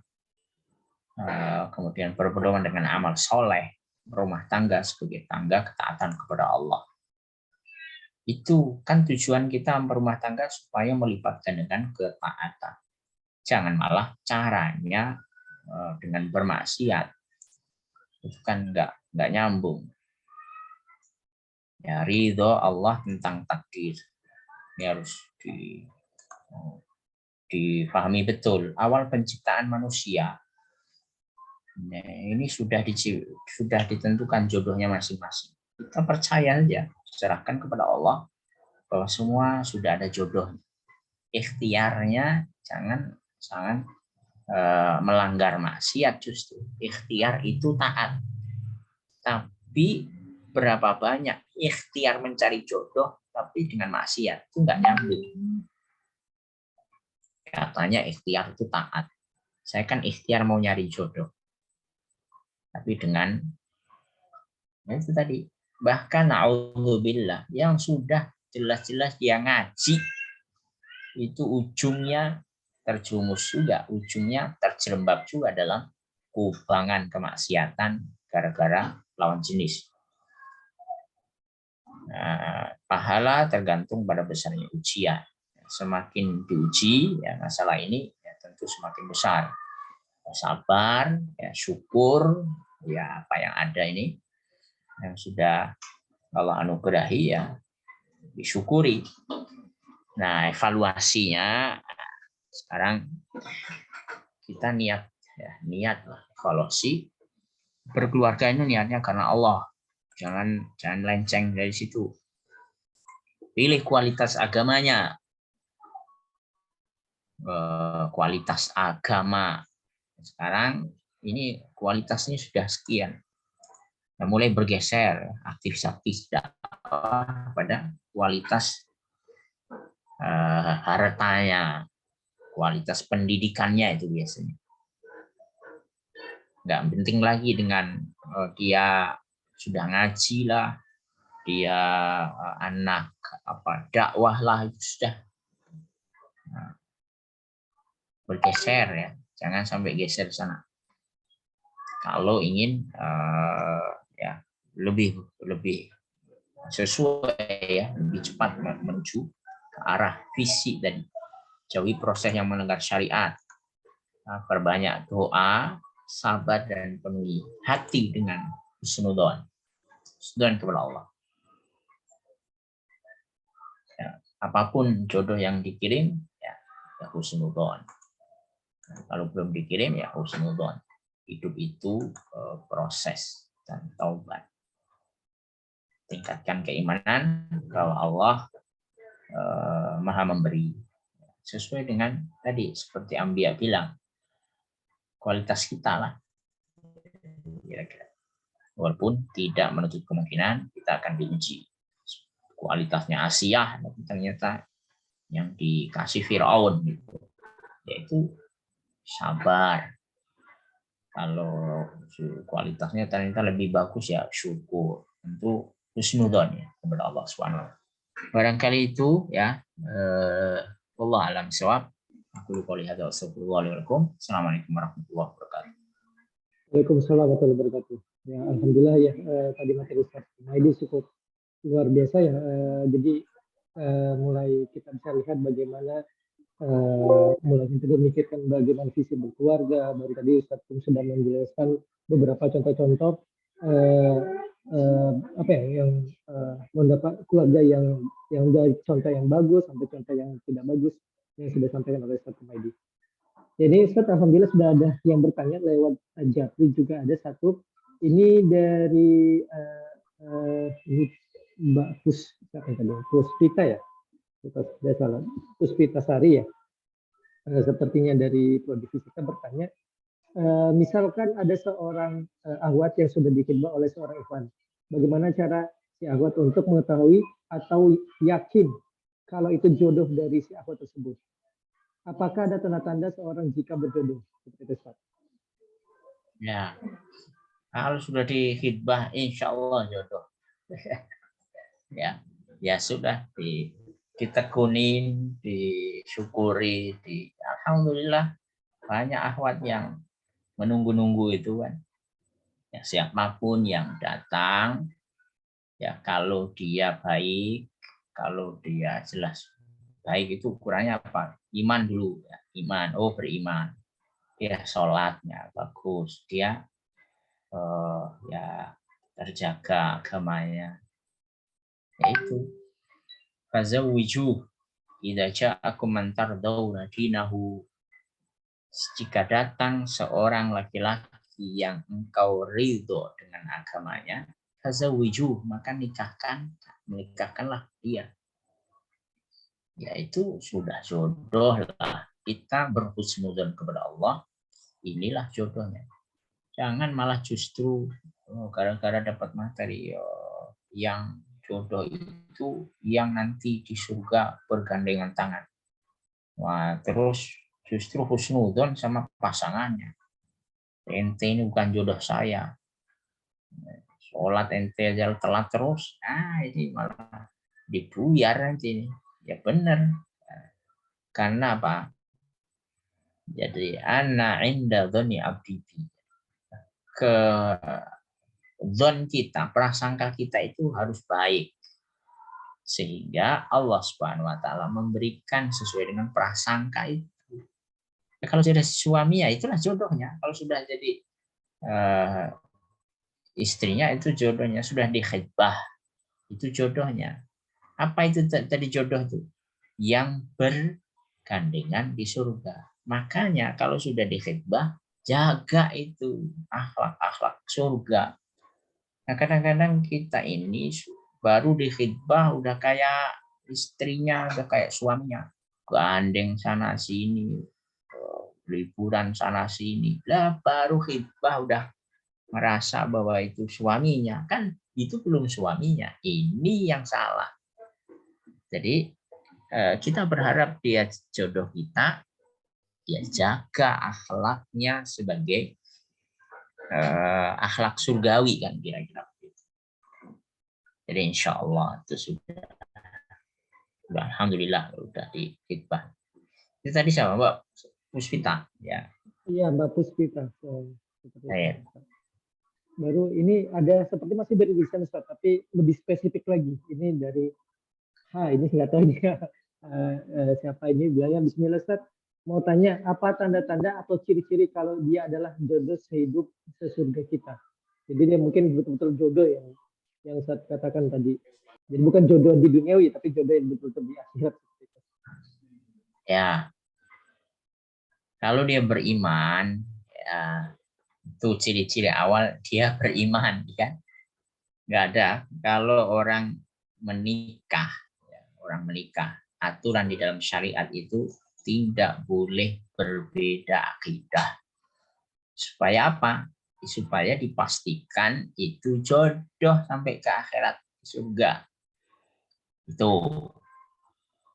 kemudian berpedoman dengan amal soleh, rumah tangga sebagai tangga ketaatan kepada Allah. Itu kan tujuan kita berumah tangga supaya melipatkan dengan ketaatan. Jangan malah caranya dengan bermaksiat. Itu kan nggak nyambung. Ya, ridho Allah tentang takdir. Ini harus dipahami betul. Awal penciptaan manusia, nah, ini sudah ditentukan jodohnya masing-masing. Kita percaya aja, serahkan kepada Allah bahwa semua sudah ada jodohnya. Ikhtiarnya jangan melanggar maksiat, justru ikhtiar itu taat. Tapi berapa banyak ikhtiar mencari jodoh tapi dengan maksiat, itu nggak nyambung. Katanya ikhtiar itu taat. Saya kan ikhtiar mau nyari jodoh, tapi dengan itu tadi. Bahkan na'udzubillah, yang sudah jelas-jelas dia ngaji, itu ujungnya terjumus juga, ujungnya terjerembab juga dalam kubangan kemaksiatan gara-gara lawan jenis. Nah, pahala tergantung pada besarnya ujian. Semakin diuji ya masalah ini, ya tentu semakin besar. Sabar, ya syukur, ya apa yang ada ini yang sudah Allah anugerahi ya disyukuri. Nah, evaluasinya sekarang kita niat lah evaluasi berkeluarga ini niatnya karena Allah. Jangan lenceng dari situ. Pilih kualitas agamanya. Kualitas agama. Sekarang ini kualitasnya sudah sekian. Nah, mulai bergeser aktivis pada kualitas hartanya, kualitas pendidikannya itu biasanya. Nggak penting lagi dengan dia sudah ngaji lah, dia anak dakwah lah, itu sudah bergeser ya, jangan sampai geser sana. Kalau ingin ya lebih sesuai ya, lebih cepat menuju ke arah visi tadi, jauhi proses yang melanggar syariat, perbanyak doa, sabar dan penuhi hati dengan husnudzon kepada Allah. Ya, apapun jodoh yang dikirim ya husnudzon. Kalau belum dikirim ya husnudzon. Hidup itu proses dan taubat. Tingkatkan keimanan bahwa Allah Maha memberi. Sesuai dengan tadi seperti Anbiya bilang, kualitas kita lah. Kira-kira. Walaupun tidak menutup kemungkinan kita akan diuji. Kualitasnya Asiyah, tapi ternyata yang dikasih Firaun gitu, yaitu sabar. Kalau kualitasnya ternyata lebih bagus ya syukur, tentu husnudzon ya kepada Allah Subhanahu. Barangkali itu ya. Wallahu a'lam bishawab. Aku qouli hadza wa assalamualaikum warahmatullahi wabarakatuh. Waalaikumsalam warahmatullahi wabarakatuh. Ya, alhamdulillah ya, tadi materi Ustaz Humaydi cukup luar biasa ya. Jadi mulai kita bisa lihat bagaimana mulai kita memikirkan bagaimana visi berkeluarga. Baru tadi Ustaz pun sudah menjelaskan beberapa contoh-contoh yang mendapat keluarga yang dari contoh yang bagus sampai contoh yang tidak bagus yang sudah disampaikan oleh Ustaz Humaydi. Jadi Ustaz, alhamdulillah sudah ada yang bertanya lewat Japri, juga ada satu. Ini dari Mbak Puspita ya, Puspita Sari ya. Sepertinya dari Prodi Fisika bertanya, misalkan ada seorang ahwat yang sudah dikitbah oleh seorang ikhwan, Bagaimana cara si akhwat untuk mengetahui atau yakin kalau itu jodoh dari si akhwat tersebut? Apakah ada tanda-tanda seorang jika berjodoh? Seperti itu, Ustaz. Ya, kalau sudah dihitbah, insya Allah jodoh. Ya sudah ditekunin, disyukuri, alhamdulillah banyak akhwat yang menunggu-nunggu itu kan. Ya, siapapun yang datang, ya kalau dia baik, kalau dia jelas baik itu ukurannya apa? Iman dulu, ya. Iman, beriman. Dia sholatnya bagus, dia ya terjaga agamanya. Yaitu fazawwiju idza ja'akum man tardawna dinahu. Jika datang seorang laki-laki yang engkau ridho dengan agamanya, fazawwiju, maka menikahkanlah dia. Yaitu sudah jodoh lah. Kita berhusnudzon kepada Allah, inilah jodohnya. Jangan malah justru gara-gara dapat materi yang jodoh itu yang nanti di surga bergandengan tangan. Wah, terus justru husnudzon sama pasangannya. Ente ini bukan jodoh saya. Sholat ente aja telat terus. Ini malah dibuyar nanti. Ya benar. Karena apa? Jadi ana inda dzanni abdi. Ke zon kita, prasangka kita itu harus baik. Sehingga Allah Subhanahu wa taala memberikan sesuai dengan prasangka itu. Ya, kalau sudah suami ya itulah jodohnya. Kalau sudah jadi istrinya itu jodohnya, sudah dikhitbah itu jodohnya. Apa itu tadi jodoh itu? Yang bergandengan di surga. Makanya kalau sudah dikhitbah, jaga itu akhlak-akhlak surga. Nah, kadang-kadang kita ini baru dikhitbah udah kayak istrinya, udah kayak suaminya, gandeng sana sini, liburan sana sini. Lah baru khitbah udah merasa bahwa itu suaminya, kan itu belum suaminya. Ini yang salah. Jadi kita berharap dia jodoh kita, ya jaga akhlaknya sebagai akhlak surgawi kan kira-kira begitu. Jadi insya Allah itu sudah alhamdulillah udah dikhitbah. Itu tadi sama Mbak Puspita ya. Iya, Mbak Puspita. Baru ini ada seperti masih beririsan, Ustaz, tapi lebih spesifik lagi. Ini dari ini nggak tahu ini siapa ini bilangnya Bismillah, Ustaz. Mau tanya apa tanda-tanda atau ciri-ciri kalau dia adalah jodoh sehidup sesurga kita. Jadi dia mungkin betul-betul jodoh yang Ustaz katakan tadi. Jadi bukan jodoh di duniawi, tapi jodoh yang betul-betul di akhirat. Ya, kalau dia beriman, ya itu ciri-ciri awal dia beriman, kan? Nggak ada. Kalau orang menikah, aturan di dalam syariat itu tidak boleh berbeda akidah. Supaya apa? Supaya dipastikan itu jodoh sampai ke akhirat surga. Itu.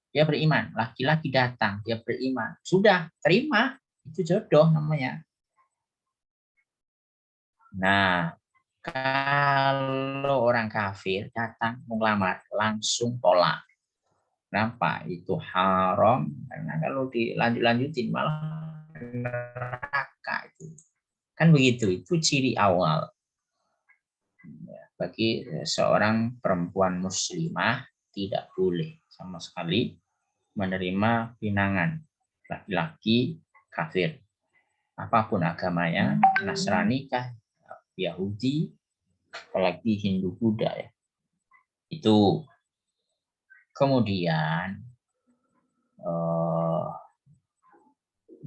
Dia beriman, laki-laki datang, dia beriman. Sudah, terima. Itu jodoh namanya. Nah, kalau orang kafir datang mengelamar, langsung tolak. Kenapa? Itu haram. Karena kalau dilanjut-lanjutin malah neraka itu. Kan begitu, itu ciri awal. Bagi seorang perempuan muslimah tidak boleh sama sekali menerima pinangan laki-laki kafir. Apapun agamanya, Nasrani kah, Yahudi, apalagi Hindu Buddha ya. Itu. Kemudian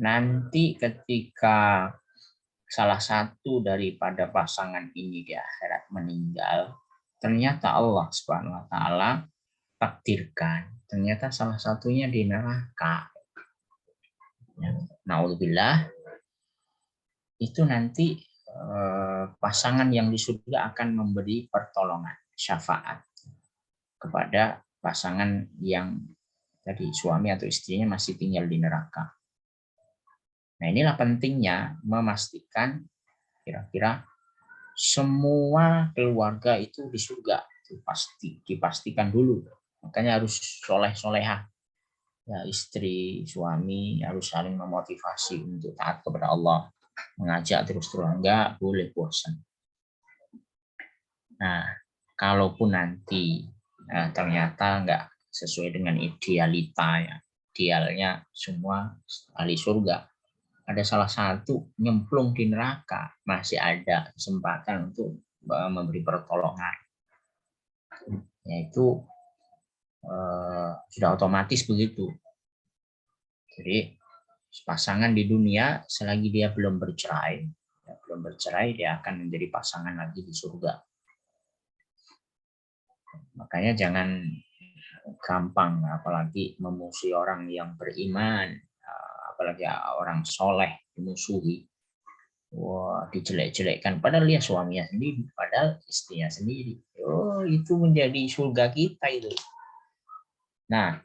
nanti ketika salah satu daripada pasangan ini di akhirat meninggal, ternyata Allah Subhanahu wa taala takdirkan ternyata salah satunya di neraka. Naudzubillah, itu nanti pasangan yang di surga akan memberi pertolongan pertolongan, syafaat kepada pasangan yang tadi suami atau istrinya masih tinggal di neraka. Nah, inilah pentingnya memastikan kira-kira semua keluarga itu di surga. Itu pasti dipastikan dulu. Makanya harus soleh-solehah. Ya, istri, suami harus saling memotivasi untuk taat kepada Allah. Mengajak terus-terus, enggak boleh bosan. Nah, kalaupun nanti ternyata enggak sesuai dengan idealita, ya, idealnya semua ahli surga, ada salah satu nyemplung di neraka, masih ada kesempatan untuk memberi pertolongan. Yaitu sudah otomatis begitu. Jadi pasangan di dunia selagi dia belum bercerai, dia akan menjadi pasangan lagi di surga. Makanya jangan gampang, apalagi memusuhi orang yang beriman, apalagi orang soleh dimusuhi, wah, dijelek-jelekkan, padahal dia suaminya sendiri, padahal istrinya sendiri. Oh, itu menjadi surga kita itu. Nah,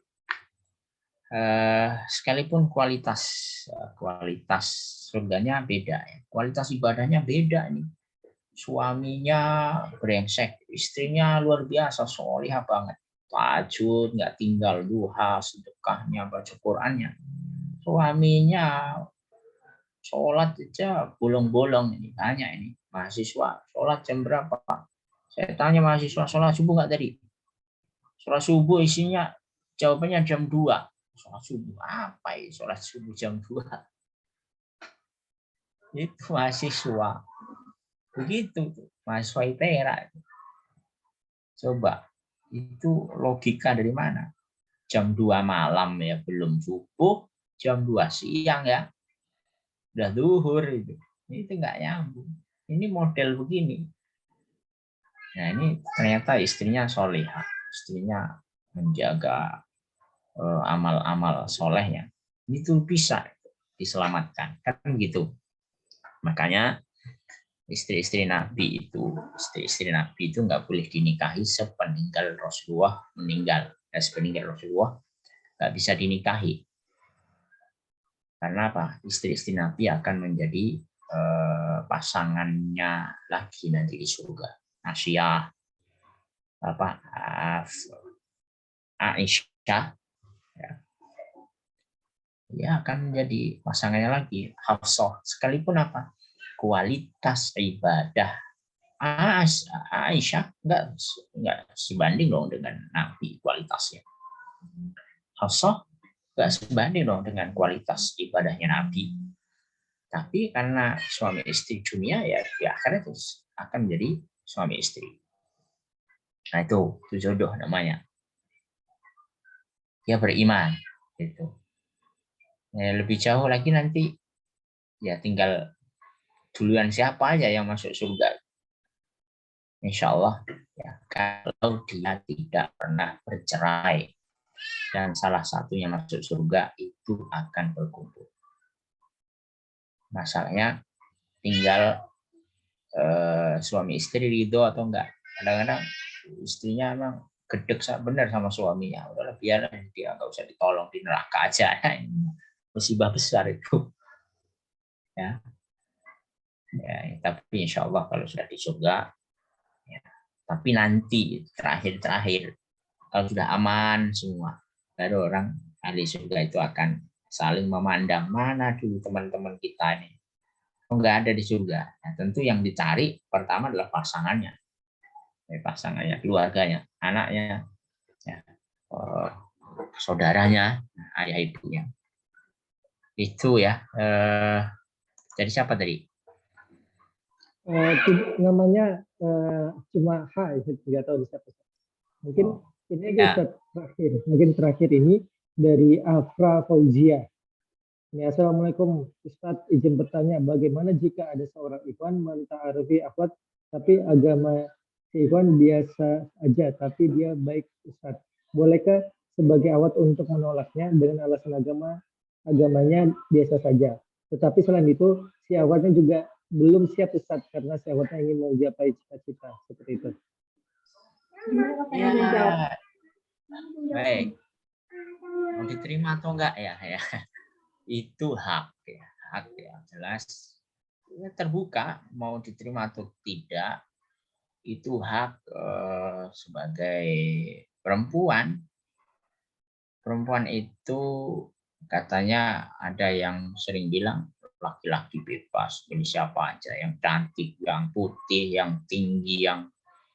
sekalipun kualitas surganya beda, ya. Kualitas ibadahnya beda nih. Suaminya brengsek, istrinya luar biasa, solihah banget, tahajud nggak tinggal, duha, sedekahnya, baca Qur'annya. Suaminya sholat aja bolong-bolong, ini banyak ini mahasiswa sholat jam berapa? Saya tanya mahasiswa, sholat subuh nggak tadi? Sholat subuh isinya jawabannya jam 2. Sholat subuh apa ya? Sholat subuh jam 2. Itu mahasiswa. Begitu mahasiswa ITERA. Coba, itu logika dari mana? Jam 2 malam ya belum subuh, jam 2 siang ya udah zuhur itu. Itu nggak nyambung. Ini model begini. Nah, ini ternyata istrinya solehah, istrinya menjaga amal-amal solehnya. Itu bisa diselamatkan, kan gitu. Makanya istri-istri Nabi itu nggak boleh dinikahi sepeninggal Rasulullah meninggal. Sepeninggal Rasulullah nggak bisa dinikahi. Karena apa? Istri-istri Nabi akan menjadi pasangannya lagi nanti di surga. Asyah, Aisyah, ya akan menjadi pasangannya lagi. Hafsah, sekalipun apa? Kualitas ibadah Aisyah nggak sebanding dong dengan Nabi kualitasnya. Hafsah nggak sebanding dong dengan kualitas ibadahnya Nabi. Tapi karena suami istri dunia, ya di akhirat akan menjadi suami istri. Nah, itu jodoh namanya. Dia beriman, gitu. Ya, lebih jauh lagi nanti, ya tinggal duluan siapa aja yang masuk surga. Insya Allah, ya, kalau dia tidak pernah bercerai dan salah satunya masuk surga, itu akan berkumpul. Masalahnya tinggal suami istri ridho atau enggak. Kadang-kadang istrinya emang gedek benar sama suaminya, udahlah biar dia nggak usah ditolong, di neraka aja. Musibah besar itu. Ya, tapi insya Allah kalau sudah di surga, ya, tapi nanti terakhir kalau sudah aman semua, baru orang ahli surga itu akan saling memandang, mana dulu teman-teman kita ini, nggak ada di surga. Nah, tentu yang dicari pertama adalah pasangannya, keluarganya, anaknya, ya, saudaranya, ayah ibunya. Itu ya. Jadi siapa tadi? Namanya cuma H, saya nggak tahu siapa. Mungkin ini aja terakhir ini dari Afra Fauzia. Ya, Assalamualaikum Ustadz, izin bertanya, bagaimana jika ada seorang ikhwan menta'arufi akhwat tapi agama si ikhwan biasa aja tapi dia baik Ustadz, bolehkah sebagai akhwat untuk menolaknya dengan alasan agamanya biasa saja, tetapi selain itu si akhwatnya juga belum siap Ustadz karena si akhwatnya ingin mencapai cita-cita seperti itu? Ya, baik. Mau diterima atau enggak ya? Itu hak ya, jelas. Ya, terbuka mau diterima atau tidak itu hak sebagai perempuan. Perempuan itu katanya ada yang sering bilang laki-laki bebas, pilih siapa aja, yang cantik, yang putih, yang tinggi, yang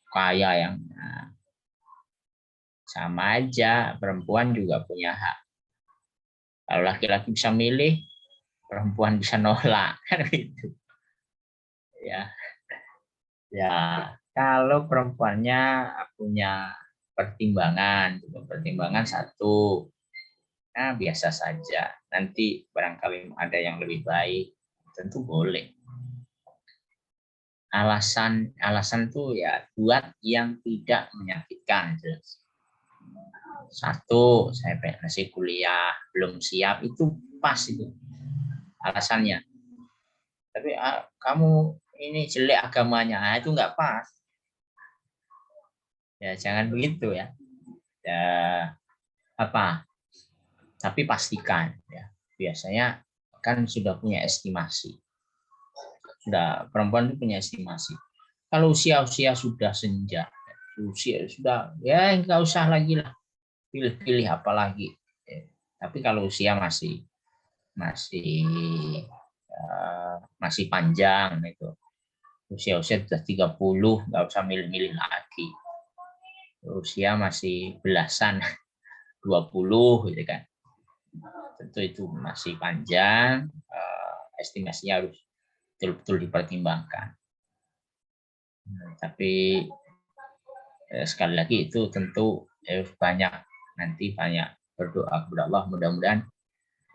kaya, yang sama aja. Perempuan juga punya hak. Kalau laki-laki bisa milih, perempuan bisa nolak, kan gitu. Ya, ya. Kalau perempuannya punya pertimbangan satu, nah biasa saja. Nanti barangkali ada yang lebih baik, tentu boleh. Alasan tuh ya buat yang tidak menyakitkan. Satu, saya masih kuliah, belum siap, itu pas itu alasannya. Tapi kamu ini jelek agamanya, itu nggak pas. Ya jangan begitu ya. Ya apa? Tapi pastikan ya. Biasanya kan sudah punya estimasi. Perempuan itu punya estimasi. Kalau usia sudah senja, usia sudah ya nggak usah lagi lah pilih-pilih apa lagi. Tapi kalau usia masih panjang itu, usia sudah 30 nggak usah milih-milih lagi. Usia masih belasan 20 gitu kan. Tentu itu masih panjang, estimasinya harus betul-betul dipertimbangkan. Tapi sekali lagi itu tentu banyak berdoa kepada Allah, mudah-mudahan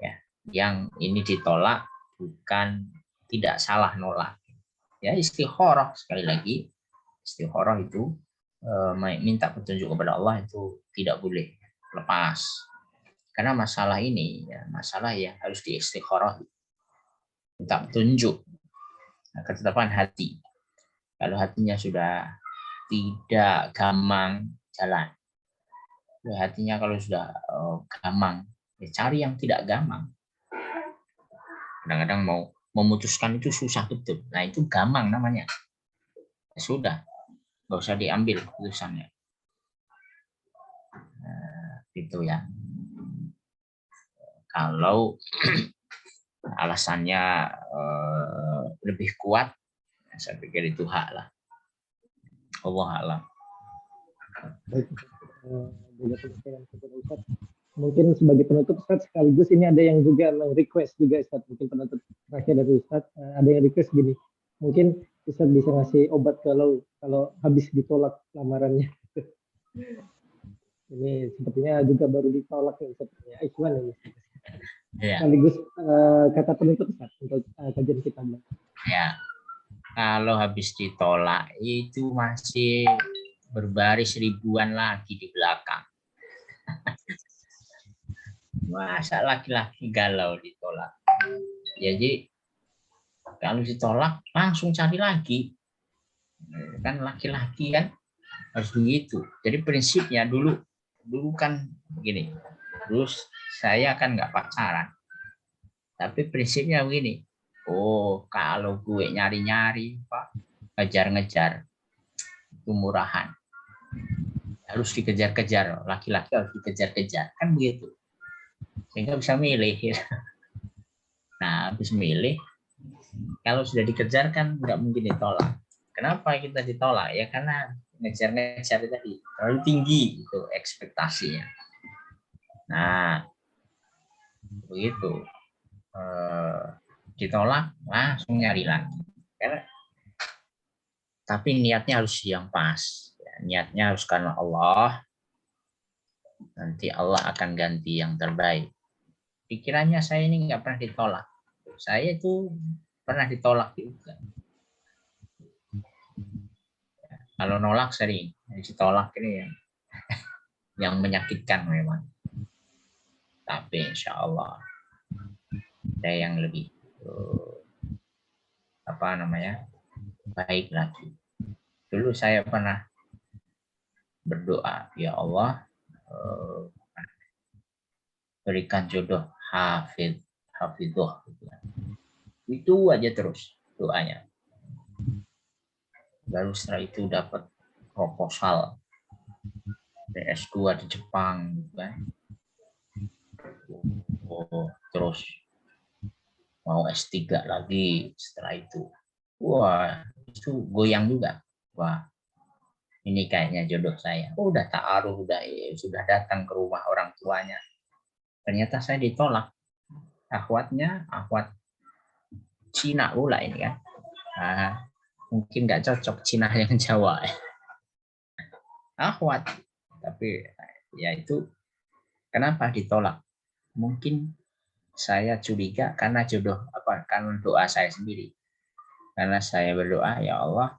ya yang ini ditolak bukan tidak salah nolak. Ya istikharah, sekali lagi istikharah itu minta petunjuk kepada Allah itu tidak boleh lepas. Karena masalah ini ya masalah yang harus diistikharah, minta petunjuk, ketetapan hati. Kalau hatinya sudah tidak gamang jalan, hatinya kalau sudah gamang, ya cari yang tidak gamang. Kadang-kadang mau memutuskan itu susah betul. Nah itu gamang namanya. Ya sudah, nggak usah diambil keputusannya. Gitu ya. Kalau alasannya lebih kuat, saya pikir itu hak lah. Allah alam. Baik, mungkin sebagai penutup Ustaz, sekaligus ini ada yang juga request juga Ustaz, mungkin penutup terakhir dari Ustaz, ada yang request gini, mungkin Ustaz bisa ngasih obat kalau habis ditolak lamarannya. Ini sepertinya juga baru ditolak ya Ustaz. Ikhwan ini. Ya. Sekaligus kata penutup Ustaz untuk kajian kita. Ya, kalau habis ditolak itu masih berbaris ribuan lagi di belakang. Masa laki-laki galau ditolak. Jadi kalau ditolak langsung cari lagi. Kan laki-laki kan harus begitu. Jadi prinsipnya dulu kan begini. Terus saya kan nggak pacaran. Tapi prinsipnya begini. Oh, kalau gue nyari-nyari, Pak, ngejar-ngejar, itu murahan. Harus dikejar-kejar, laki-laki harus dikejar-kejar, kan begitu. Sehingga bisa milih. Nah, habis milih, kalau sudah dikejar kan nggak mungkin ditolak. Kenapa kita ditolak? Ya karena ngejar-ngejar tadi terlalu tinggi itu ekspektasinya. Nah, begitu. Ditolak langsung nyari lagi. Tapi niatnya harus yang pas. Niatnya harus karena Allah. Nanti Allah akan ganti yang terbaik. Pikirannya saya ini nggak pernah ditolak. Saya itu pernah ditolak juga. Kalau nolak sering, ditolak ini yang menyakitkan memang. Tapi insya Allah ada yang lebih baik lagi. Dulu saya pernah berdoa, ya Allah, berikan jodoh hafidhoh. Itu aja terus doanya. Baru setelah itu dapat proposal PS2 di Jepang, gitu kan. Terus mau S3 lagi setelah itu. Wah, itu goyang juga. Wah, ini kayaknya jodoh saya. Udah ta'aruf, sudah datang ke rumah orang tuanya. Ternyata saya ditolak. Akhwatnya, akhwat Cina pula ini kan. Nah, mungkin nggak cocok Cina yang Jawa. Akhwat. Tapi ya itu kenapa ditolak? Mungkin saya curiga karena karena doa saya sendiri. Karena saya berdoa, ya Allah,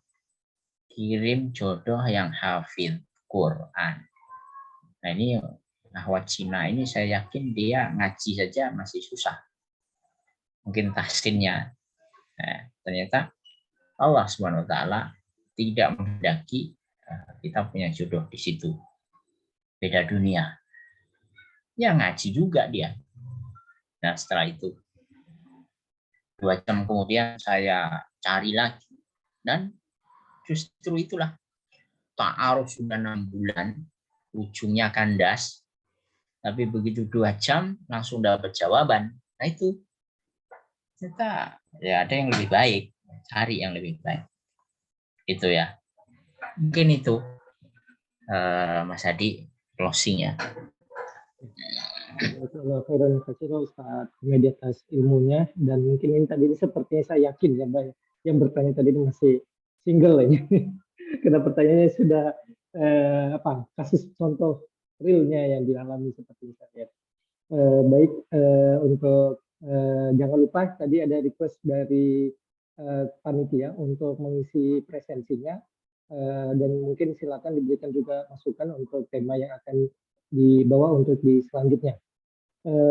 kirim jodoh yang hafid Quran. Nah ini akhwat Cina ini saya yakin dia ngaji saja masih susah. Mungkin tahsinnya. Nah, ternyata Allah Subhanahu wa taala tidak menghendaki kita punya jodoh di situ. Beda dunia. Ya ngaji juga dia. Nah, setelah itu 2 jam kemudian saya cari lagi dan justru itulah ta'aruf sudah 6 bulan, ujungnya kandas, tapi begitu 2 jam langsung dapat jawaban. Nah itu kita ya ada yang lebih baik, cari yang lebih baik. Itu ya. Mungkin itu Mas Adi closing-nya. Khairan katsira Ustaz Humedi atas ilmunya, dan mungkin ini tadi sepertinya saya yakin ya Mbak, yang bertanya tadi ini masih single ini. Karena pertanyaannya sudah kasus contoh realnya yang dialami seperti saya lihat. Baik, untuk jangan lupa tadi ada request dari panitia untuk mengisi presensinya, dan mungkin silakan diberikan juga masukan untuk tema yang akan dibawa untuk di selanjutnya.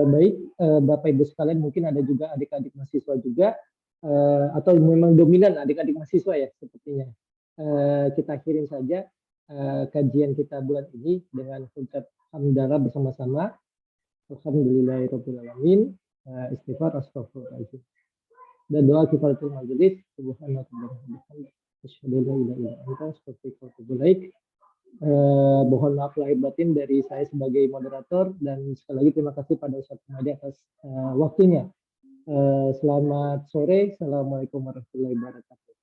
Baik, Bapak Ibu sekalian, mungkin ada juga adik-adik mahasiswa juga, atau memang dominan adik-adik mahasiswa ya sepertinya. Kita kirim saja kajian kita bulan ini dengan ucap hamdalah bersama-sama. Alhamdulillahirabbil alamin, istighfar, astagfirullahaladzim. Dan doa kifaratul majelis, subhanallah wa bihamdihi, asyhadu an la ilaha illa anta, astaghfiruka wa atubu ilaik. Mohon maaf lahir batin dari saya sebagai moderator, dan sekali lagi terima kasih pada Ustaz Humedi atas waktunya. Selamat sore, assalamualaikum warahmatullahi wabarakatuh.